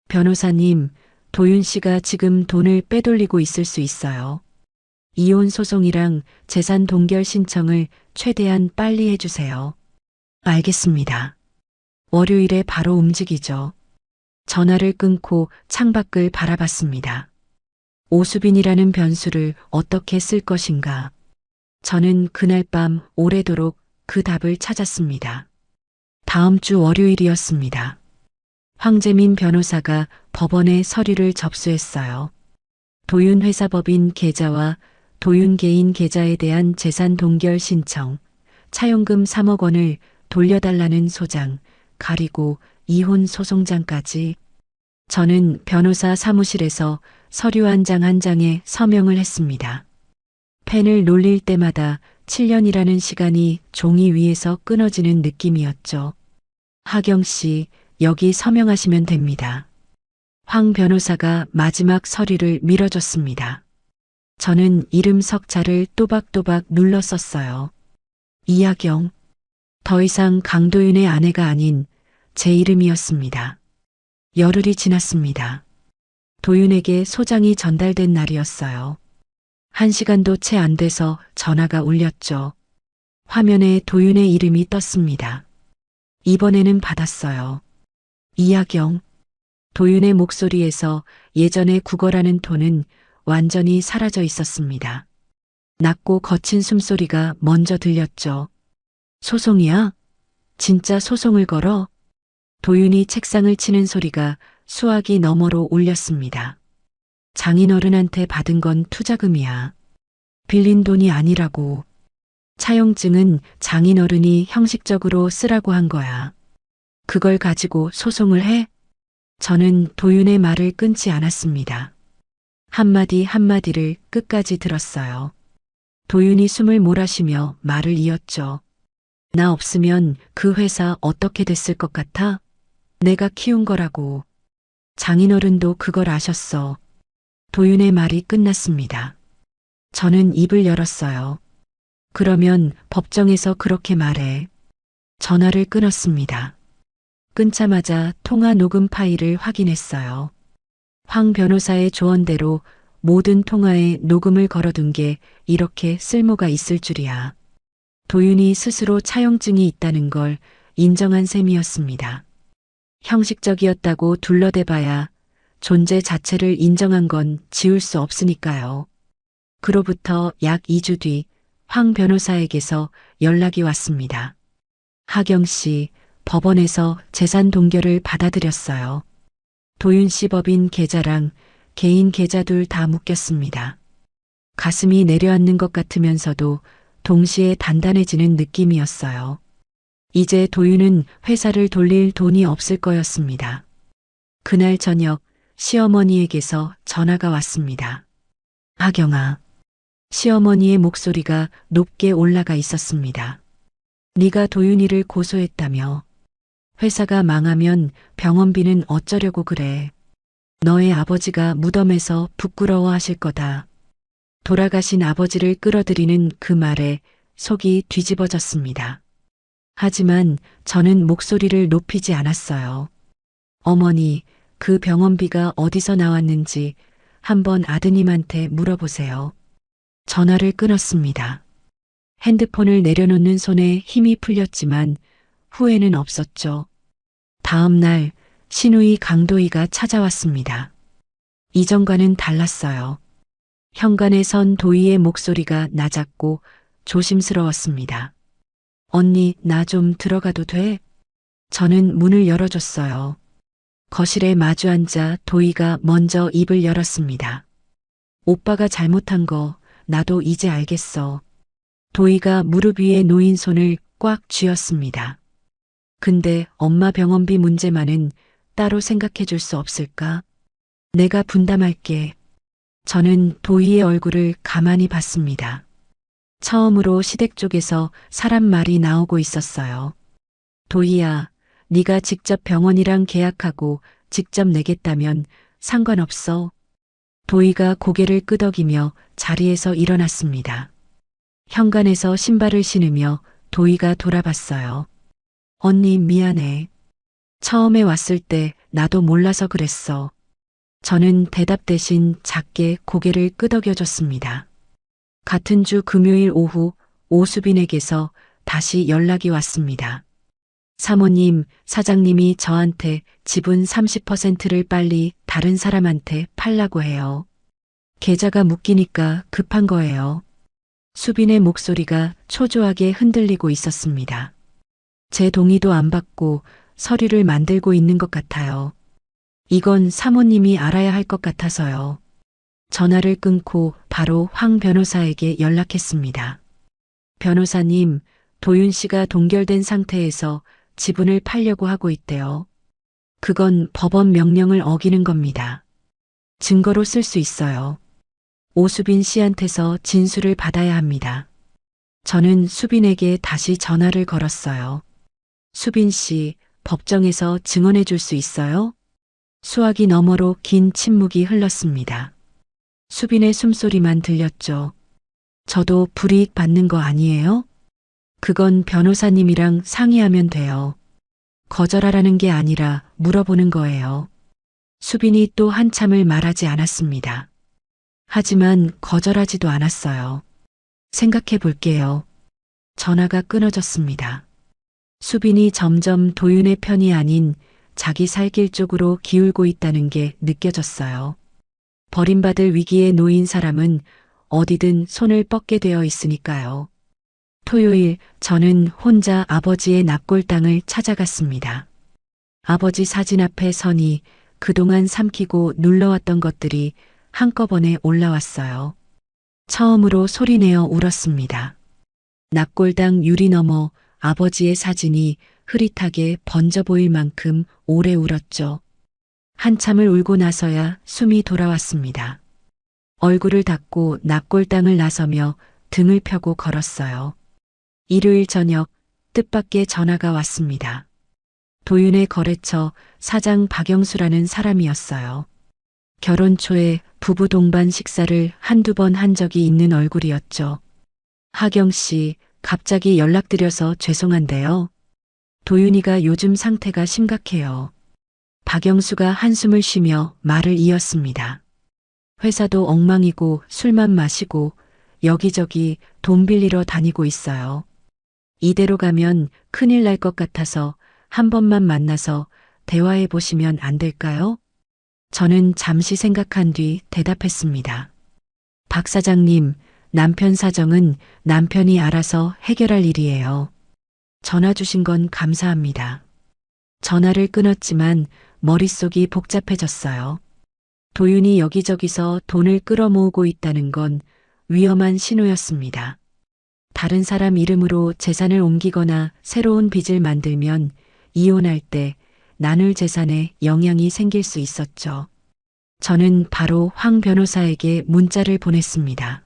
Speaker 1: 변호사님, 도윤 씨가 지금 돈을 빼돌리고 있을 수 있어요. 이혼 소송이랑 재산 동결 신청을 최대한 빨리 해주세요. 알겠습니다. 월요일에 바로 움직이죠. 전화를 끊고 창밖을 바라봤습니다. 오수빈이라는 변수를 어떻게 쓸 것인가. 저는 그날 밤 오래도록 그 답을 찾았습니다. 다음 주 월요일이었습니다. 황재민 변호사가 법원에 서류를 접수했어요. 도윤 회사법인 계좌와 도윤 개인 계좌에 대한 재산 동결 신청, 차용금 3억 원을 돌려달라는 소장, 가리고 이혼 소송장까지. 저는 변호사 사무실에서 서류 한 장 한 장에 서명을 했습니다. 펜을 놀릴 때마다 7년이라는 시간이 종이 위에서 끊어지는 느낌이었죠. 하경 씨, 여기 서명하시면 됩니다. 황 변호사가 마지막 서류를 밀어줬습니다. 저는 이름 석자를 또박또박 눌러 썼어요. 이하경. 더 이상 강도윤의 아내가 아닌 제 이름이었습니다. 열흘이 지났습니다. 도윤에게 소장이 전달된 날이었어요. 1시간도 채 안 돼서 전화가 울렸죠. 화면에 도윤의 이름이 떴습니다. 이번에는 받았어요. 이하경. 도윤의 목소리에서 예전의 국어라는 톤은 완전히 사라져 있었습니다. 낮고 거친 숨소리가 먼저 들렸죠. 소송이야? 진짜 소송을 걸어? 도윤이 책상을 치는 소리가 수화기 너머로 울렸습니다. 장인어른한테 받은 건 투자금이야. 빌린 돈이 아니라고. 차용증은 장인어른이 형식적으로 쓰라고 한 거야. 그걸 가지고 소송을 해? 저는 도윤의 말을 끊지 않았습니다. 한마디 한마디를 끝까지 들었어요. 도윤이 숨을 몰아쉬며 말을 이었죠. 나 없으면 그 회사 어떻게 됐을 것 같아? 내가 키운 거라고. 장인어른도 그걸 아셨어. 도윤의 말이 끝났습니다. 저는 입을 열었어요. 그러면 법정에서 그렇게 말해. 전화를 끊었습니다. 끊자마자 통화 녹음 파일을 확인했어요. 황 변호사의 조언대로 모든 통화에 녹음을 걸어둔 게 이렇게 쓸모가 있을 줄이야. 도윤이 스스로 차용증이 있다는 걸 인정한 셈이었습니다. 형식적이었다고 둘러대봐야 존재 자체를 인정한 건 지울 수 없으니까요. 그로부터 약 2주 뒤 황 변호사에게서 연락이 왔습니다. 하경 씨, 법원에서 재산 동결을 받아들였어요. 도윤 씨 법인 계좌랑 개인 계좌 둘 다 묶였습니다. 가슴이 내려앉는 것 같으면서도 동시에 단단해지는 느낌이었어요. 이제 도윤은 회사를 돌릴 돈이 없을 거였습니다. 그날 저녁 시어머니에게서 전화가 왔습니다. 하경아. 시어머니의 목소리가 높게 올라가 있었습니다. 네가 도윤이를 고소했다며. 회사가 망하면 병원비는 어쩌려고 그래. 너의 아버지가 무덤에서 부끄러워하실 거다. 돌아가신 아버지를 끌어들이는 그 말에 속이 뒤집어졌습니다. 하지만 저는 목소리를 높이지 않았어요. 어머니, 그 병원비가 어디서 나왔는지 한번 아드님한테 물어보세요. 전화를 끊었습니다. 핸드폰을 내려놓는 손에 힘이 풀렸지만 후회는 없었죠. 다음 날 신우이 강도희가 찾아왔습니다. 이전과는 달랐어요. 현관에 선 도희의 목소리가 낮았고 조심스러웠습니다. 언니, 나 좀 들어가도 돼? 저는 문을 열어줬어요. 거실에 마주 앉아 도희가 먼저 입을 열었습니다. 오빠가 잘못한 거 나도 이제 알겠어. 도희가 무릎 위에 놓인 손을 꽉 쥐었습니다. 근데 엄마 병원비 문제만은 따로 생각해 줄 수 없을까? 내가 분담할게. 저는 도희의 얼굴을 가만히 봤습니다. 처음으로 시댁 쪽에서 사람 말이 나오고 있었어요. 도희야, 네가 직접 병원이랑 계약하고 직접 내겠다면 상관없어. 도희가 고개를 끄덕이며 자리에서 일어났습니다. 현관에서 신발을 신으며 도희가 돌아봤어요. 언니 미안해. 처음에 왔을 때 나도 몰라서 그랬어. 저는 대답 대신 작게 고개를 끄덕여줬습니다. 같은 주 금요일 오후 오수빈에게서 다시 연락이 왔습니다. 사모님, 사장님이 저한테 지분 30%를 빨리 다른 사람한테 팔라고 해요. 계좌가 묶이니까 급한 거예요. 수빈의 목소리가 초조하게 흔들리고 있었습니다. 제 동의도 안 받고 서류를 만들고 있는 것 같아요. 이건 사모님이 알아야 할 것 같아서요. 전화를 끊고 바로 황 변호사에게 연락했습니다. 변호사님, 도윤 씨가 동결된 상태에서 지분을 팔려고 하고 있대요. 그건 법원 명령을 어기는 겁니다. 증거로 쓸 수 있어요. 오수빈 씨한테서 진술을 받아야 합니다. 저는 수빈에게 다시 전화를 걸었어요. 수빈 씨, 법정에서 증언해 줄 수 있어요? 수화기 너머로 긴 침묵이 흘렀습니다. 수빈의 숨소리만 들렸죠. 저도 불이익 받는 거 아니에요? 그건 변호사님이랑 상의하면 돼요. 거절하라는 게 아니라 물어보는 거예요. 수빈이 또 한참을 말하지 않았습니다. 하지만 거절하지도 않았어요. 생각해 볼게요. 전화가 끊어졌습니다. 수빈이 점점 도윤의 편이 아닌 자기 살 길 쪽으로 기울고 있다는 게 느껴졌어요. 버림받을 위기에 놓인 사람은 어디든 손을 뻗게 되어 있으니까요. 토요일 저는 혼자 아버지의 납골 땅을 찾아갔습니다. 아버지 사진 앞에 서니 그동안 삼키고 눌러왔던 것들이 한꺼번에 올라왔어요. 처음으로 소리내어 울었습니다. 납골당 유리 너머 아버지의 사진이 흐릿하게 번져 보일 만큼 오래 울었죠. 한참을 울고 나서야 숨이 돌아왔습니다. 얼굴을 닦고 납골당을 나서며 등을 펴고 걸었어요. 일요일 저녁 뜻밖의 전화가 왔습니다. 도윤의 거래처 사장 박영수라는 사람이었어요. 결혼 초에 부부 동반 식사를 한두 번 한 적이 있는 얼굴이었죠. 하경 씨, 갑자기 연락드려서 죄송한데요. 도윤이가 요즘 상태가 심각해요. 박영수가 한숨을 쉬며 말을 이었습니다. 회사도 엉망이고 술만 마시고 여기저기 돈 빌리러 다니고 있어요. 이대로 가면 큰일 날 것 같아서 한 번만 만나서 대화해 보시면 안 될까요? 저는 잠시 생각한 뒤 대답했습니다. 박 사장님, 남편 사정은 남편이 알아서 해결할 일이에요. 전화 주신 건 감사합니다. 전화를 끊었지만 머릿속이 복잡해졌어요. 도윤이 여기저기서 돈을 끌어모으고 있다는 건 위험한 신호였습니다. 다른 사람 이름으로 재산을 옮기거나 새로운 빚을 만들면 이혼할 때 나눌 재산에 영향이 생길 수 있었죠. 저는 바로 황 변호사에게 문자를 보냈습니다.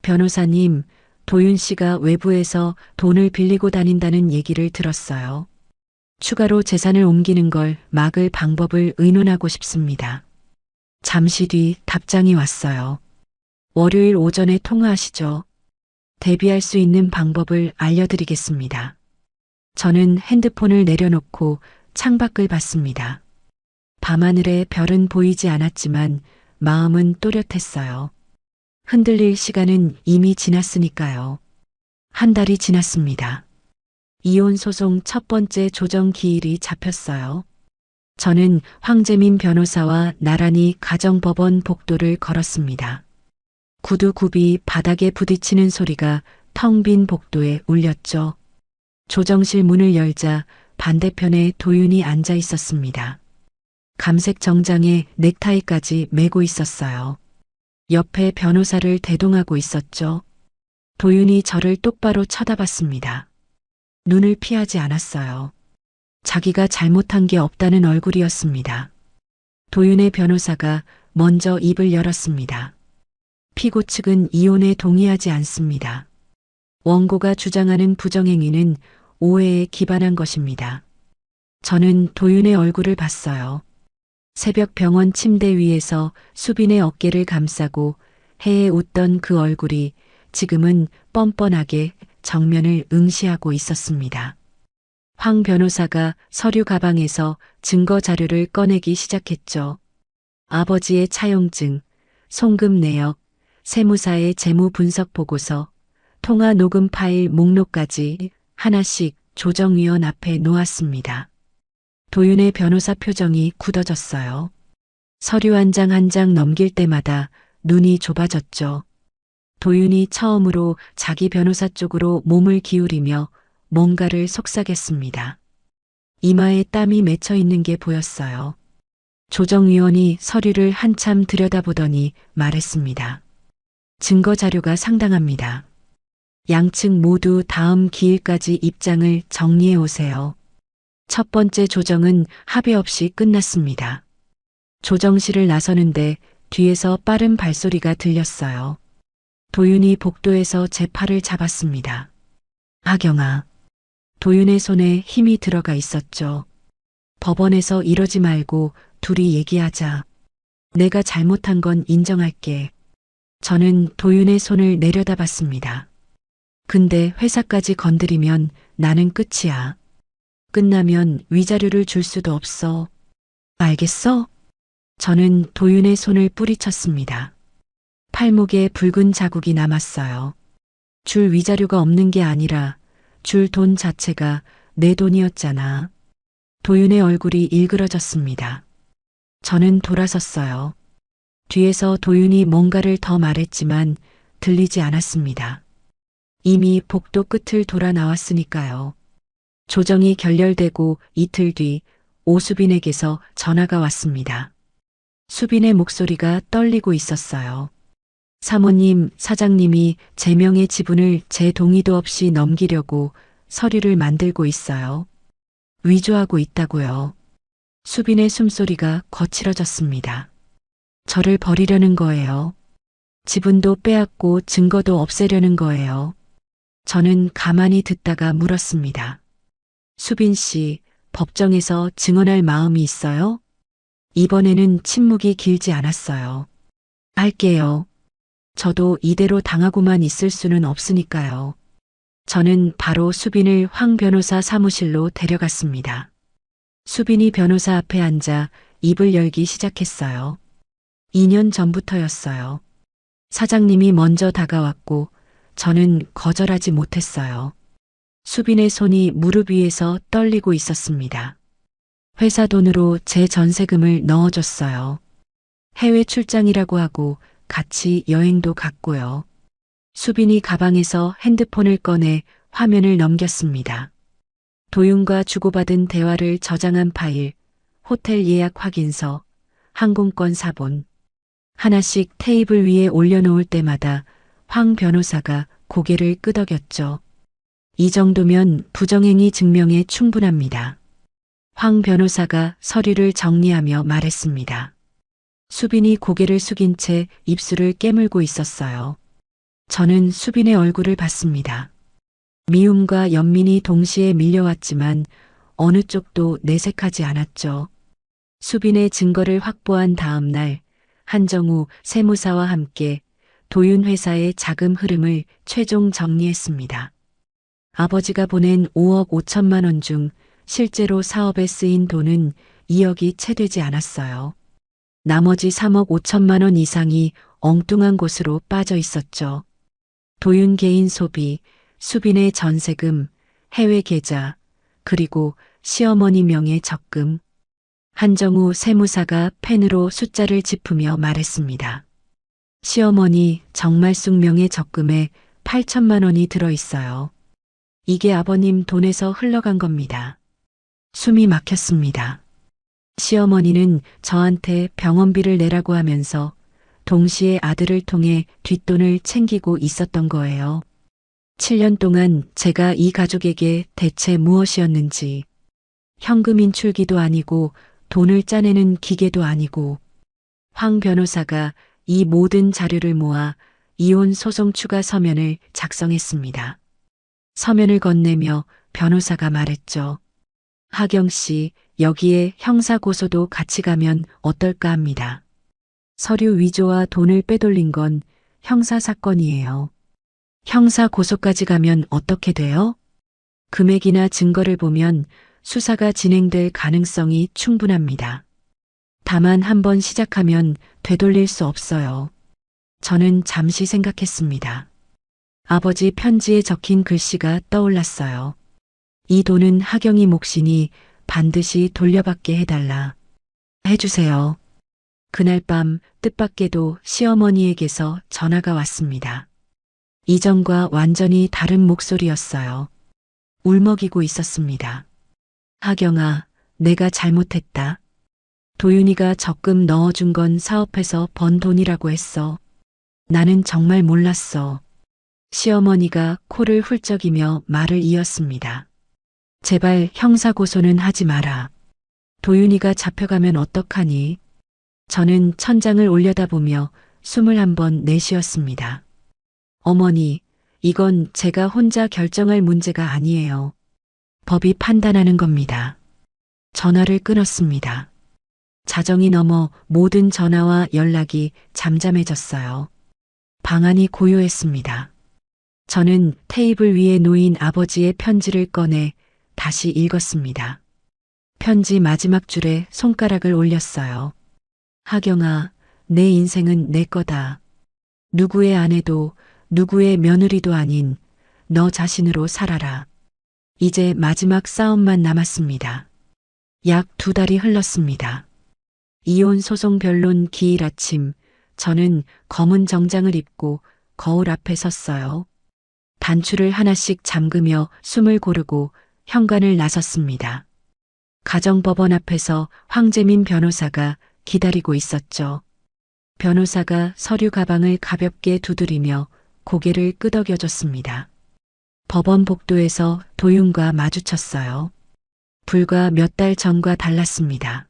Speaker 1: 변호사님, 도윤 씨가 외부에서 돈을 빌리고 다닌다는 얘기를 들었어요. 추가로 재산을 옮기는 걸 막을 방법을 의논하고 싶습니다. 잠시 뒤 답장이 왔어요. 월요일 오전에 통화하시죠. 대비할 수 있는 방법을 알려드리겠습니다. 저는 핸드폰을 내려놓고 창밖을 봤습니다. 밤하늘에 별은 보이지 않았지만 마음은 또렷했어요. 흔들릴 시간은 이미 지났으니까요. 한 달이 지났습니다. 이혼 소송 첫 번째 조정 기일이 잡혔어요. 저는 황재민 변호사와 나란히 가정법원 복도를 걸었습니다. 구두 굽이 바닥에 부딪히는 소리가 텅 빈 복도에 울렸죠. 조정실 문을 열자 반대편에 도윤이 앉아 있었습니다. 감색 정장에 넥타이까지 매고 있었어요. 옆에 변호사를 대동하고 있었죠. 도윤이 저를 똑바로 쳐다봤습니다. 눈을 피하지 않았어요. 자기가 잘못한 게 없다는 얼굴이었습니다. 도윤의 변호사가 먼저 입을 열었습니다. 피고 측은 이혼에 동의하지 않습니다. 원고가 주장하는 부정행위는 오해에 기반한 것입니다. 저는 도윤의 얼굴을 봤어요. 새벽 병원 침대 위에서 수빈의 어깨를 감싸고 해에 웃던 그 얼굴이 지금은 뻔뻔하게 정면을 응시하고 있었습니다. 황 변호사가 서류 가방에서 증거 자료를 꺼내기 시작했죠. 아버지의 차용증, 송금 내역, 세무사의 재무 분석 보고서, 통화 녹음 파일 목록까지 하나씩 조정위원 앞에 놓았습니다. 도윤의 변호사 표정이 굳어졌어요. 서류 한 장 한 장 넘길 때마다 눈이 좁아졌죠. 도윤이 처음으로 자기 변호사 쪽으로 몸을 기울이며 뭔가를 속삭였습니다. 이마에 땀이 맺혀 있는 게 보였어요. 조정위원이 서류를 한참 들여다보더니 말했습니다. 증거 자료가 상당합니다. 양측 모두 다음 기일까지 입장을 정리해 오세요. 첫 번째 조정은 합의 없이 끝났습니다. 조정실을 나서는데 뒤에서 빠른 발소리가 들렸어요. 도윤이 복도에서 제 팔을 잡았습니다. 하경아. 도윤의 손에 힘이 들어가 있었죠. 법원에서 이러지 말고 둘이 얘기하자. 내가 잘못한 건 인정할게. 저는 도윤의 손을 내려다봤습니다. 근데 회사까지 건드리면 나는 끝이야. 끝나면 위자료를 줄 수도 없어. 알겠어? 저는 도윤의 손을 뿌리쳤습니다. 팔목에 붉은 자국이 남았어요. 줄 위자료가 없는 게 아니라 줄 돈 자체가 내 돈이었잖아. 도윤의 얼굴이 일그러졌습니다. 저는 돌아섰어요. 뒤에서 도윤이 뭔가를 더 말했지만 들리지 않았습니다. 이미 복도 끝을 돌아 나왔으니까요. 조정이 결렬되고 이틀 뒤 오수빈에게서 전화가 왔습니다. 수빈의 목소리가 떨리고 있었어요. 사모님, 사장님이 제 명의 지분을 제 동의도 없이 넘기려고 서류를 만들고 있어요. 위조하고 있다고요. 수빈의 숨소리가 거칠어졌습니다. 저를 버리려는 거예요. 지분도 빼앗고 증거도 없애려는 거예요. 저는 가만히 듣다가 물었습니다. 수빈 씨, 법정에서 증언할 마음이 있어요? 이번에는 침묵이 길지 않았어요. 할게요. 저도 이대로 당하고만 있을 수는 없으니까요. 저는 바로 수빈을 황 변호사 사무실로 데려갔습니다. 수빈이 변호사 앞에 앉아 입을 열기 시작했어요. 2년 전부터였어요. 사장님이 먼저 다가왔고 저는 거절하지 못했어요. 수빈의 손이 무릎 위에서 떨리고 있었습니다. 회사 돈으로 제 전세금을 넣어줬어요. 해외 출장이라고 하고 같이 여행도 갔고요. 수빈이 가방에서 핸드폰을 꺼내 화면을 넘겼습니다. 도윤과 주고받은 대화를 저장한 파일, 호텔 예약 확인서, 항공권 사본. 하나씩 테이블 위에 올려놓을 때마다 황 변호사가 고개를 끄덕였죠. 이 정도면 부정행위 증명에 충분합니다. 황 변호사가 서류를 정리하며 말했습니다. 수빈이 고개를 숙인 채 입술을 깨물고 있었어요. 저는 수빈의 얼굴을 봤습니다. 미움과 연민이 동시에 밀려왔지만 어느 쪽도 내색하지 않았죠. 수빈의 증거를 확보한 다음 날 한정우 세무사와 함께 도윤 회사의 자금 흐름을 최종 정리했습니다. 아버지가 보낸 5억 5천만 원 중 실제로 사업에 쓰인 돈은 2억이 채 되지 않았어요. 나머지 3억 5천만 원 이상이 엉뚱한 곳으로 빠져 있었죠. 도윤 개인 소비, 수빈의 전세금, 해외 계좌, 그리고 시어머니 명의 적금. 한정우 세무사가 펜으로 숫자를 짚으며 말했습니다. 시어머니 정말숙 명의 적금에 8천만 원이 들어있어요. 이게 아버님 돈에서 흘러간 겁니다. 숨이 막혔습니다. 시어머니는 저한테 병원비를 내라고 하면서 동시에 아들을 통해 뒷돈을 챙기고 있었던 거예요. 7년 동안 제가 이 가족에게 대체 무엇이었는지, 현금 인출기도 아니고 돈을 짜내는 기계도 아니고, 황 변호사가 이 모든 자료를 모아 이혼 소송 추가 서면을 작성했습니다. 서면을 건네며 변호사가 말했죠. 하경 씨, 여기에 형사고소도 같이 가면 어떨까 합니다. 서류 위조와 돈을 빼돌린 건 형사사건이에요. 형사고소까지 가면 어떻게 돼요? 금액이나 증거를 보면 수사가 진행될 가능성이 충분합니다. 다만 한번 시작하면 되돌릴 수 없어요. 저는 잠시 생각했습니다. 아버지 편지에 적힌 글씨가 떠올랐어요. 이 돈은 하경이 몫이니 반드시 돌려받게 해달라. 해주세요. 그날 밤 뜻밖에도 시어머니에게서 전화가 왔습니다. 이전과 완전히 다른 목소리였어요. 울먹이고 있었습니다. 하경아, 내가 잘못했다. 도윤이가 적금 넣어준 건 사업해서 번 돈이라고 했어. 나는 정말 몰랐어. 시어머니가 코를 훌쩍이며 말을 이었습니다. 제발 형사고소는 하지 마라. 도윤이가 잡혀가면 어떡하니? 저는 천장을 올려다보며 숨을 한번 내쉬었습니다. 어머니, 이건 제가 혼자 결정할 문제가 아니에요. 법이 판단하는 겁니다. 전화를 끊었습니다. 자정이 넘어 모든 전화와 연락이 잠잠해졌어요. 방안이 고요했습니다. 저는 테이블 위에 놓인 아버지의 편지를 꺼내 다시 읽었습니다. 편지 마지막 줄에 손가락을 올렸어요. 하경아, 내 인생은 내 거다. 누구의 아내도 누구의 며느리도 아닌 너 자신으로 살아라. 이제 마지막 싸움만 남았습니다. 약 2달이 흘렀습니다. 이혼 소송 변론 기일 아침, 저는 검은 정장을 입고 거울 앞에 섰어요. 단추를 하나씩 잠그며 숨을 고르고 현관을 나섰습니다. 가정법원 앞에서 황재민 변호사가 기다리고 있었죠. 변호사가 서류 가방을 가볍게 두드리며 고개를 끄덕여줬습니다. 법원 복도에서 도윤과 마주쳤어요. 불과 몇 달 전과 달랐습니다.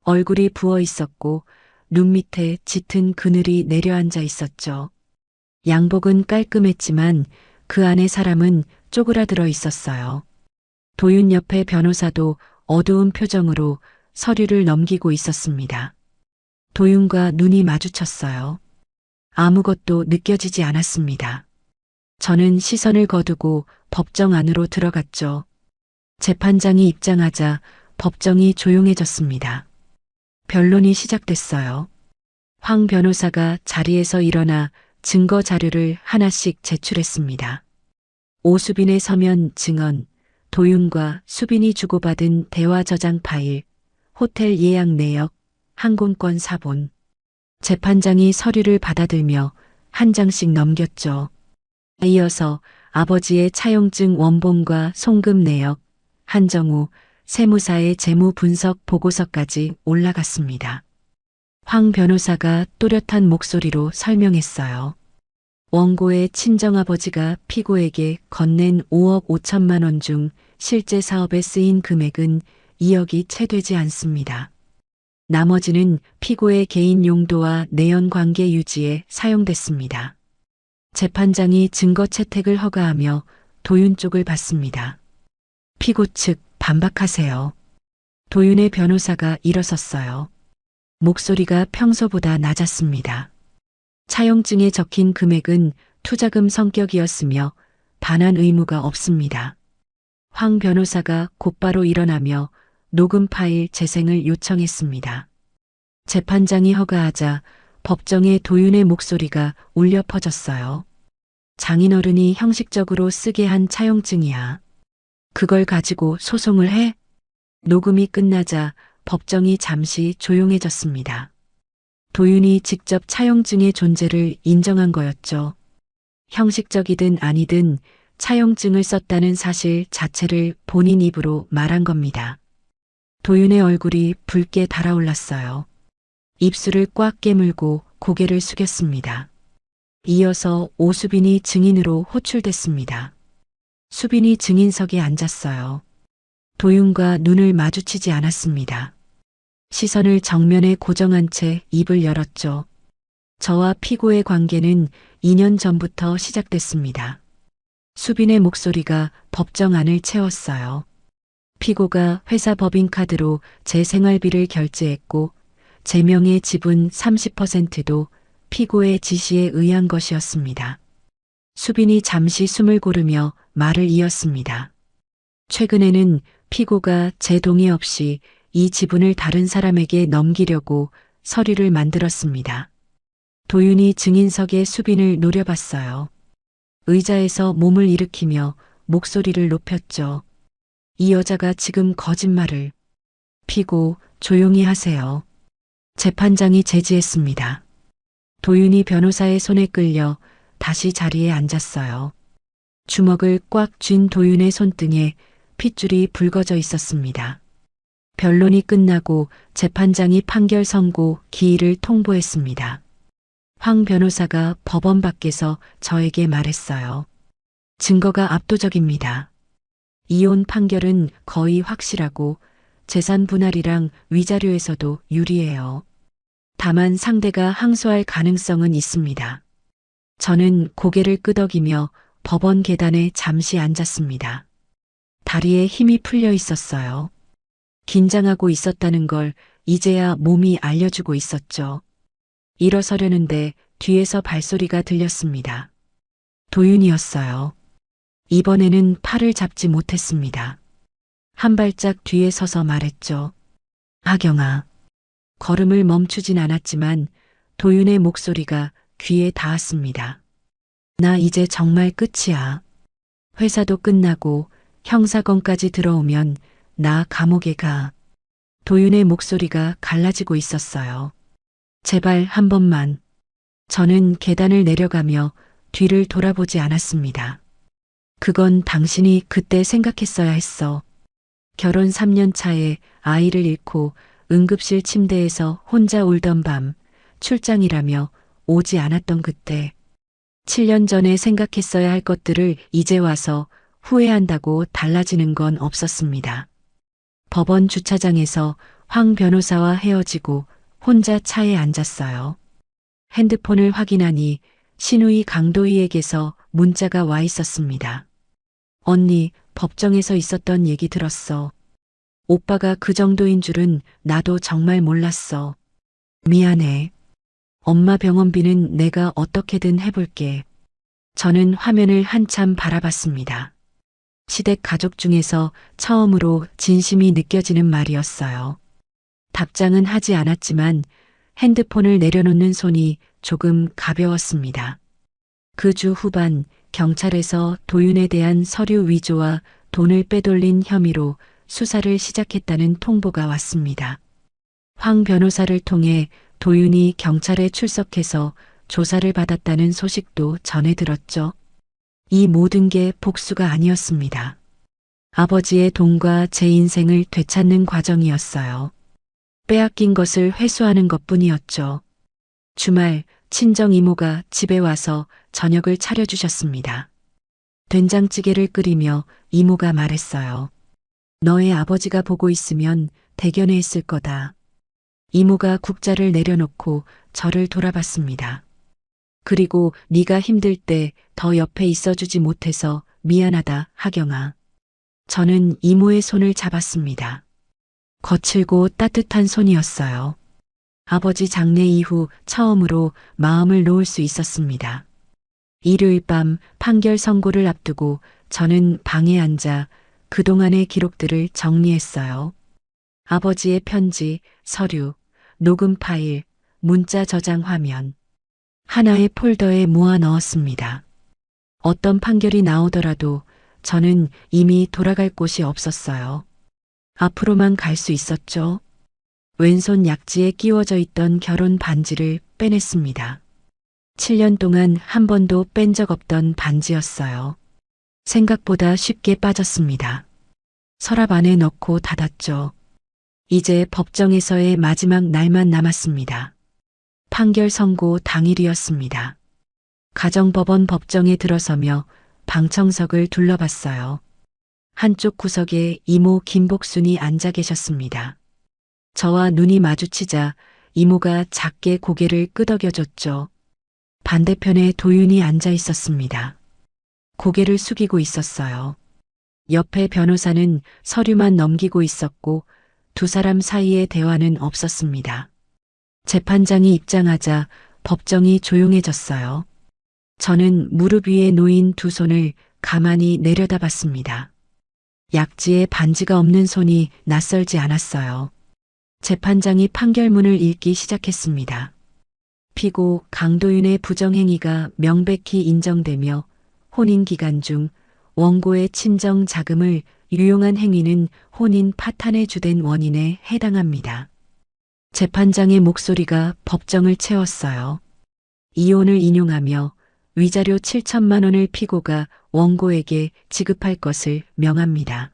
Speaker 1: 얼굴이 부어 있었고 눈 밑에 짙은 그늘이 내려앉아 있었죠. 양복은 깔끔했지만 그 안에 사람은 쪼그라들어 있었어요. 도윤 옆에 변호사도 어두운 표정으로 서류를 넘기고 있었습니다. 도윤과 눈이 마주쳤어요. 아무것도 느껴지지 않았습니다. 저는 시선을 거두고 법정 안으로 들어갔죠. 재판장이 입장하자 법정이 조용해졌습니다. 변론이 시작됐어요. 황 변호사가 자리에서 일어나 증거 자료를 하나씩 제출했습니다. 오수빈의 서면 증언, 도윤과 수빈이 주고받은 대화 저장 파일, 호텔 예약 내역, 항공권 사본. 재판장이 서류를 받아들며 한 장씩 넘겼죠. 이어서 아버지의 차용증 원본과 송금 내역, 한정우 세무사의 재무 분석 보고서까지 올라갔습니다. 황 변호사가 또렷한 목소리로 설명했어요. 원고의 친정아버지가 피고에게 건넨 5억 5천만 원 중 실제 사업에 쓰인 금액은 2억이 채 되지 않습니다. 나머지는 피고의 개인 용도와 내연 관계 유지에 사용됐습니다. 재판장이 증거 채택을 허가하며 도윤 쪽을 봤습니다. 피고 측 반박하세요. 도윤의 변호사가 일어섰어요. 목소리가 평소보다 낮았습니다. 차용증에 적힌 금액은 투자금 성격이었으며 반환 의무가 없습니다. 황 변호사가 곧바로 일어나며 녹음 파일 재생을 요청했습니다. 재판장이 허가하자 법정에 도윤의 목소리가 울려 퍼졌어요. 장인어른이 형식적으로 쓰게 한 차용증이야. 그걸 가지고 소송을 해? 녹음이 끝나자 법정이 잠시 조용해졌습니다. 도윤이 직접 차용증의 존재를 인정한 거였죠. 형식적이든 아니든 차용증을 썼다는 사실 자체를 본인 입으로 말한 겁니다. 도윤의 얼굴이 붉게 달아올랐어요. 입술을 꽉 깨물고 고개를 숙였습니다. 이어서 오수빈이 증인으로 호출됐습니다. 수빈이 증인석에 앉았어요. 도윤과 눈을 마주치지 않았습니다. 시선을 정면에 고정한 채 입을 열었죠. 저와 피고의 관계는 2년 전부터 시작됐습니다. 수빈의 목소리가 법정 안을 채웠어요. 피고가 회사 법인카드로 제 생활비를 결제했고 제 명의 지분 30%도 피고의 지시에 의한 것이었습니다. 수빈이 잠시 숨을 고르며 말을 이었습니다. 최근에는 피고가 제 동의 없이 이 지분을 다른 사람에게 넘기려고 서류를 만들었습니다. 도윤이 증인석의 수빈을 노려봤어요. 의자에서 몸을 일으키며 목소리를 높였죠. 이 여자가 지금 거짓말을. 피고, 조용히 하세요. 재판장이 제지했습니다. 도윤이 변호사의 손에 끌려 다시 자리에 앉았어요. 주먹을 꽉 쥔 도윤의 손등에 핏줄이 붉어져 있었습니다. 변론이 끝나고 재판장이 판결 선고 기일을 통보했습니다. 황 변호사가 법원 밖에서 저에게 말했어요. 증거가 압도적입니다. 이혼 판결은 거의 확실하고 재산 분할이랑 위자료에서도 유리해요. 다만 상대가 항소할 가능성은 있습니다. 저는 고개를 끄덕이며 법원 계단에 잠시 앉았습니다. 다리에 힘이 풀려 있었어요. 긴장하고 있었다는 걸 이제야 몸이 알려주고 있었죠. 일어서려는데 뒤에서 발소리가 들렸습니다. 도윤이었어요. 이번에는 팔을 잡지 못했습니다. 한 발짝 뒤에 서서 말했죠. 하경아. 걸음을 멈추진 않았지만 도윤의 목소리가 귀에 닿았습니다. 나 이제 정말 끝이야. 회사도 끝나고 형사건까지 들어오면 나 감옥에 가. 도윤의 목소리가 갈라지고 있었어요. 제발 한 번만. 저는 계단을 내려가며 뒤를 돌아보지 않았습니다. 그건 당신이 그때 생각했어야 했어. 결혼 3년 차에 아이를 잃고 응급실 침대에서 혼자 울던 밤, 출장이라며 오지 않았던 그때. 7년 전에 생각했어야 할 것들을 이제 와서 후회한다고 달라지는 건 없었습니다. 법원 주차장에서 황 변호사와 헤어지고 혼자 차에 앉았어요. 핸드폰을 확인하니 신우이 강도희에게서 문자가 와 있었습니다. 언니, 법정에서 있었던 얘기 들었어. 오빠가 그 정도인 줄은 나도 정말 몰랐어. 미안해. 엄마 병원비는 내가 어떻게든 해볼게. 저는 화면을 한참 바라봤습니다. 시댁 가족 중에서 처음으로 진심이 느껴지는 말이었어요. 답장은 하지 않았지만 핸드폰을 내려놓는 손이 조금 가벼웠습니다. 그 주 후반 경찰에서 도윤에 대한 서류 위조와 돈을 빼돌린 혐의로 수사를 시작했다는 통보가 왔습니다. 황 변호사를 통해 도윤이 경찰에 출석해서 조사를 받았다는 소식도 전해 들었죠. 이 모든 게 복수가 아니었습니다. 아버지의 돈과 제 인생을 되찾는 과정이었어요. 빼앗긴 것을 회수하는 것뿐이었죠. 주말 친정 이모가 집에 와서 저녁을 차려주셨습니다. 된장찌개를 끓이며 이모가 말했어요. 너의 아버지가 보고 있으면 대견해 했을 거다. 이모가 국자를 내려놓고 저를 돌아봤습니다. 그리고 네가 힘들 때 더 옆에 있어주지 못해서 미안하다, 하경아. 저는 이모의 손을 잡았습니다. 거칠고 따뜻한 손이었어요. 아버지 장례 이후 처음으로 마음을 놓을 수 있었습니다. 일요일 밤 판결 선고를 앞두고 저는 방에 앉아 그동안의 기록들을 정리했어요. 아버지의 편지, 서류, 녹음 파일, 문자 저장 화면. 하나의 폴더에 모아 넣었습니다. 어떤 판결이 나오더라도 저는 이미 돌아갈 곳이 없었어요. 앞으로만 갈 수 있었죠. 왼손 약지에 끼워져 있던 결혼 반지를 빼냈습니다. 7년 동안 한 번도 뺀 적 없던 반지였어요. 생각보다 쉽게 빠졌습니다. 서랍 안에 넣고 닫았죠. 이제 법정에서의 마지막 날만 남았습니다. 판결 선고 당일이었습니다. 가정법원 법정에 들어서며 방청석을 둘러봤어요. 한쪽 구석에 이모 김복순이 앉아 계셨습니다. 저와 눈이 마주치자 이모가 작게 고개를 끄덕여줬죠. 반대편에 도윤이 앉아 있었습니다. 고개를 숙이고 있었어요. 옆에 변호사는 서류만 넘기고 있었고 두 사람 사이의 대화는 없었습니다. 재판장이 입장하자 법정이 조용해졌어요. 저는 무릎 위에 놓인 두 손을 가만히 내려다봤습니다. 약지에 반지가 없는 손이 낯설지 않았어요. 재판장이 판결문을 읽기 시작했습니다. 피고 강도윤의 부정행위가 명백히 인정되며 혼인 기간 중 원고의 친정 자금을 유용한 행위는 혼인 파탄의 주된 원인에 해당합니다. 재판장의 목소리가 법정을 채웠어요. 이혼을 인용하며 위자료 7천만 원을 피고가 원고에게 지급할 것을 명합니다.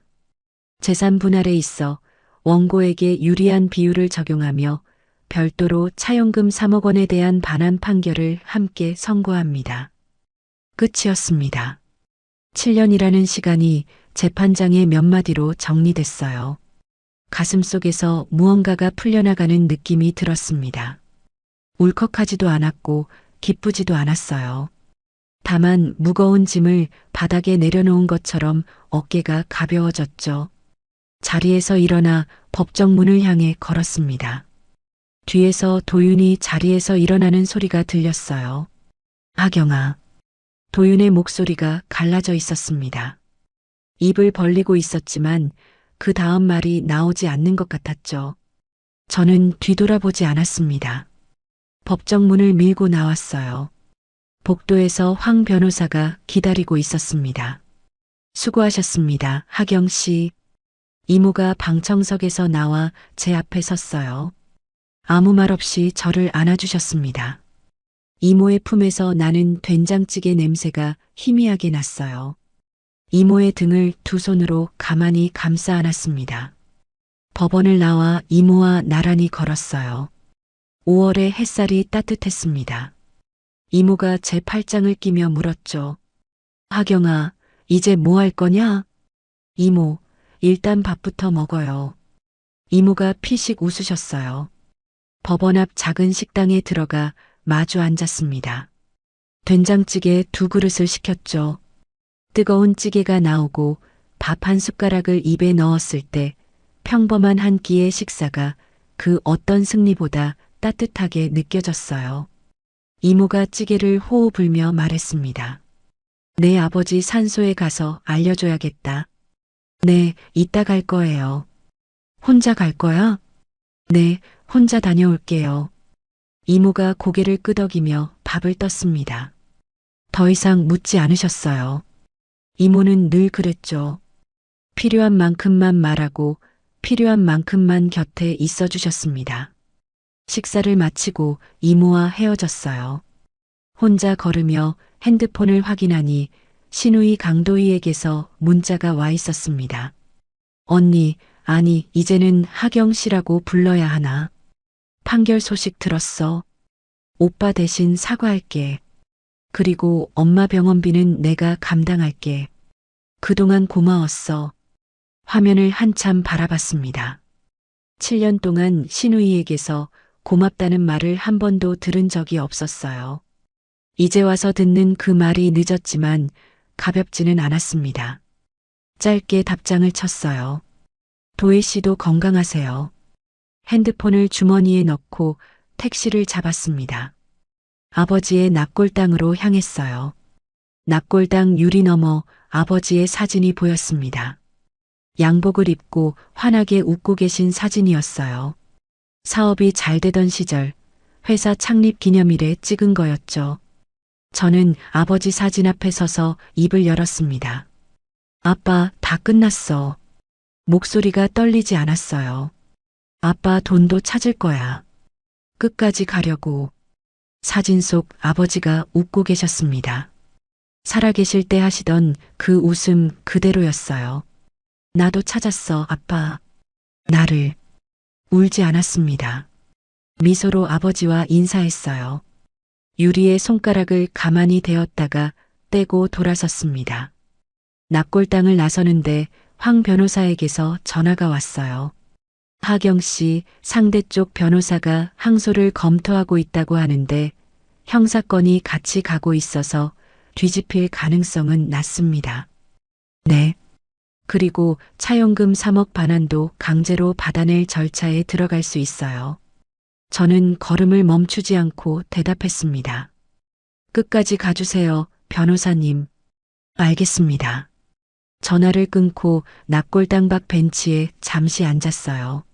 Speaker 1: 재산 분할에 있어 원고에게 유리한 비율을 적용하며 별도로 차용금 3억 원에 대한 반환 판결을 함께 선고합니다. 끝이었습니다. 7년이라는 시간이 재판장의 몇 마디로 정리됐어요. 가슴속에서 무언가가 풀려나가는 느낌이 들었습니다. 울컥하지도 않았고 기쁘지도 않았어요. 다만 무거운 짐을 바닥에 내려놓은 것처럼 어깨가 가벼워졌죠. 자리에서 일어나 법정 문을 향해 걸었습니다. 뒤에서 도윤이 자리에서 일어나는 소리가 들렸어요. 하경아. 도윤의 목소리가 갈라져 있었습니다. 입을 벌리고 있었지만 그 다음 말이 나오지 않는 것 같았죠. 저는 뒤돌아보지 않았습니다. 법정 문을 밀고 나왔어요. 복도에서 황 변호사가 기다리고 있었습니다. 수고하셨습니다, 하경 씨. 이모가 방청석에서 나와 제 앞에 섰어요. 아무 말 없이 저를 안아주셨습니다. 이모의 품에서 나는 된장찌개 냄새가 희미하게 났어요. 이모의 등을 두 손으로 가만히 감싸 안았습니다. 법원을 나와 이모와 나란히 걸었어요. 5월의 햇살이 따뜻했습니다. 이모가 제 팔짱을 끼며 물었죠. 하경아, 이제 뭐 할 거냐? 이모, 일단 밥부터 먹어요. 이모가 피식 웃으셨어요. 법원 앞 작은 식당에 들어가 마주 앉았습니다. 된장찌개 2그릇을 시켰죠. 뜨거운 찌개가 나오고 밥 한 숟가락을 입에 넣었을 때 평범한 한 끼의 식사가 그 어떤 승리보다 따뜻하게 느껴졌어요. 이모가 찌개를 호호 불며 말했습니다. 내 아버지 산소에 가서 알려줘야겠다. 네, 이따 갈 거예요. 혼자 갈 거야? 네, 혼자 다녀올게요. 이모가 고개를 끄덕이며 밥을 떴습니다. 더 이상 묻지 않으셨어요. 이모는 늘 그랬죠. 필요한 만큼만 말하고 필요한 만큼만 곁에 있어 주셨습니다. 식사를 마치고 이모와 헤어졌어요. 혼자 걸으며 핸드폰을 확인하니 신우이 강도희에게서 문자가 와 있었습니다. 언니, 아니, 이제는 하경 씨라고 불러야 하나? 판결 소식 들었어. 오빠 대신 사과할게. 그리고 엄마 병원비는 내가 감당할게. 그동안 고마웠어. 화면을 한참 바라봤습니다. 7년 동안 신우이에게서 고맙다는 말을 한 번도 들은 적이 없었어요. 이제 와서 듣는 그 말이 늦었지만 가볍지는 않았습니다. 짧게 답장을 쳤어요. 도혜 씨도 건강하세요. 핸드폰을 주머니에 넣고 택시를 잡았습니다. 아버지의 납골당으로 향했어요. 납골당 유리 너머 아버지의 사진이 보였습니다. 양복을 입고 환하게 웃고 계신 사진이었어요. 사업이 잘 되던 시절 회사 창립 기념일에 찍은 거였죠. 저는 아버지 사진 앞에 서서 입을 열었습니다. 아빠, 다 끝났어. 목소리가 떨리지 않았어요. 아빠 돈도 찾을 거야. 끝까지 가려고. 사진 속 아버지가 웃고 계셨습니다. 살아계실 때 하시던 그 웃음 그대로였어요. 나도 찾았어, 아빠. 나를. 울지 않았습니다. 미소로 아버지와 인사했어요. 유리의 손가락을 가만히 대었다가 떼고 돌아섰습니다. 납골당을 나서는데 황 변호사에게서 전화가 왔어요. 하경 씨, 상대 쪽 변호사가 항소를 검토하고 있다고 하는데 형사건이 같이 가고 있어서 뒤집힐 가능성은 낮습니다. 네. 그리고 차용금 3억 반환도 강제로 받아낼 절차에 들어갈 수 있어요. 저는 걸음을 멈추지 않고 대답했습니다. 끝까지 가주세요, 변호사님. 알겠습니다. 전화를 끊고 납골당 밖 벤치에 잠시 앉았어요.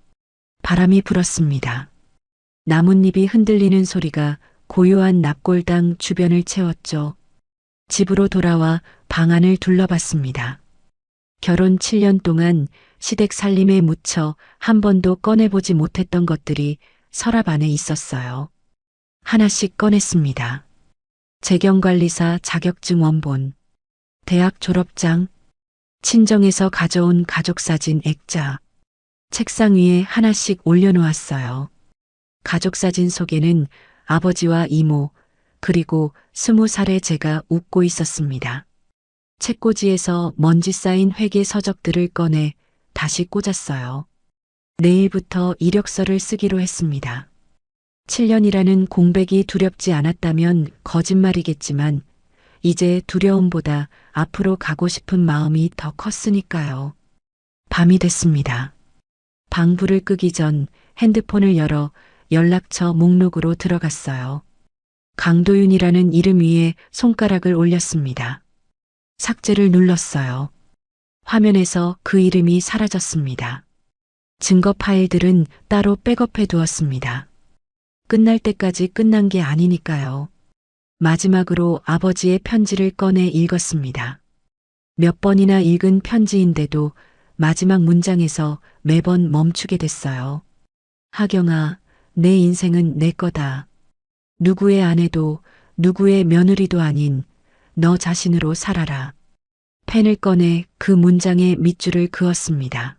Speaker 1: 바람이 불었습니다. 나뭇잎이 흔들리는 소리가 고요한 납골당 주변을 채웠죠. 집으로 돌아와 방 안을 둘러봤습니다. 결혼 7년 동안 시댁 살림에 묻혀 한 번도 꺼내보지 못했던 것들이 서랍 안에 있었어요. 하나씩 꺼냈습니다. 재경관리사 자격증 원본, 대학 졸업장, 친정에서 가져온 가족사진 액자, 책상 위에 하나씩 올려놓았어요. 가족사진 속에는 아버지와 이모, 그리고 20살의 제가 웃고 있었습니다. 책꽂이에서 먼지 쌓인 회계 서적들을 꺼내 다시 꽂았어요. 내일부터 이력서를 쓰기로 했습니다. 7년이라는 공백이 두렵지 않았다면 거짓말이겠지만 이제 두려움보다 앞으로 가고 싶은 마음이 더 컸으니까요. 밤이 됐습니다. 방불을 끄기 전 핸드폰을 열어 연락처 목록으로 들어갔어요. 강도윤이라는 이름 위에 손가락을 올렸습니다. 삭제를 눌렀어요. 화면에서 그 이름이 사라졌습니다. 증거 파일들은 따로 백업해 두었습니다. 끝날 때까지 끝난 게 아니니까요. 마지막으로 아버지의 편지를 꺼내 읽었습니다. 몇 번이나 읽은 편지인데도 마지막 문장에서 매번 멈추게 됐어요. 하경아, 내 인생은 내 거다. 누구의 아내도 누구의 며느리도 아닌 너 자신으로 살아라. 펜을 꺼내 그 문장에 밑줄을 그었습니다.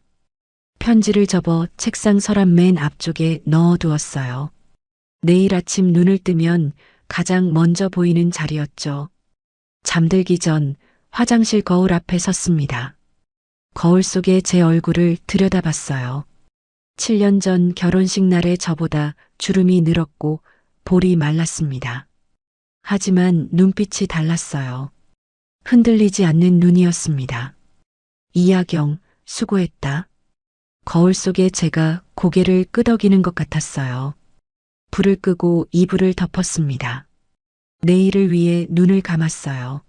Speaker 1: 편지를 접어 책상 서랍 맨 앞쪽에 넣어두었어요. 내일 아침 눈을 뜨면 가장 먼저 보이는 자리였죠. 잠들기 전 화장실 거울 앞에 섰습니다. 거울 속에 제 얼굴을 들여다봤어요. 7년 전 결혼식 날의 저보다 주름이 늘었고 볼이 말랐습니다. 하지만 눈빛이 달랐어요. 흔들리지 않는 눈이었습니다. 이하경, 수고했다. 거울 속에 제가 고개를 끄덕이는 것 같았어요. 불을 끄고 이불을 덮었습니다. 내일을 위해 눈을 감았어요.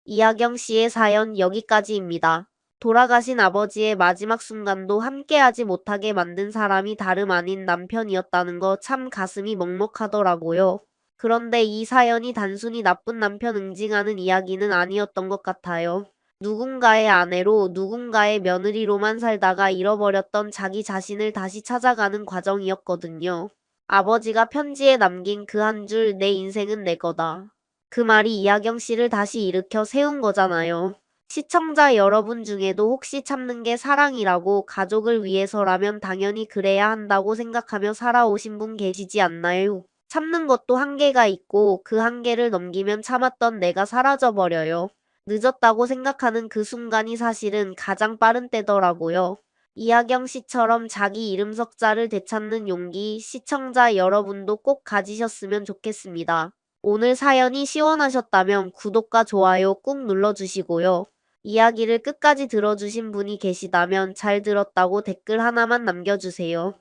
Speaker 2: 이하경 씨의 사연 여기까지입니다. 돌아가신 아버지의 마지막 순간도 함께하지 못하게 만든 사람이 다름 아닌 남편이었다는 거 참 가슴이 먹먹하더라고요. 그런데 이 사연이 단순히 나쁜 남편 응징하는 이야기는 아니었던 것 같아요. 누군가의 아내로 누군가의 며느리로만 살다가 잃어버렸던 자기 자신을 다시 찾아가는 과정이었거든요. 아버지가 편지에 남긴 그 한 줄 내 인생은 내 거다. 그 말이 이하경 씨를 다시 일으켜 세운 거잖아요. 시청자 여러분 중에도 혹시 참는 게 사랑이라고 가족을 위해서라면 당연히 그래야 한다고 생각하며 살아오신 분 계시지 않나요? 참는 것도 한계가 있고 그 한계를 넘기면 참았던 내가 사라져버려요. 늦었다고 생각하는 그 순간이 사실은 가장 빠른 때더라고요. 이하경 씨처럼 자기 이름 석자를 되찾는 용기 시청자 여러분도 꼭 가지셨으면 좋겠습니다. 오늘 사연이 시원하셨다면 구독과 좋아요 꾹 눌러주시고요. 이야기를 끝까지 들어주신 분이 계시다면 잘 들었다고 댓글 하나만 남겨주세요.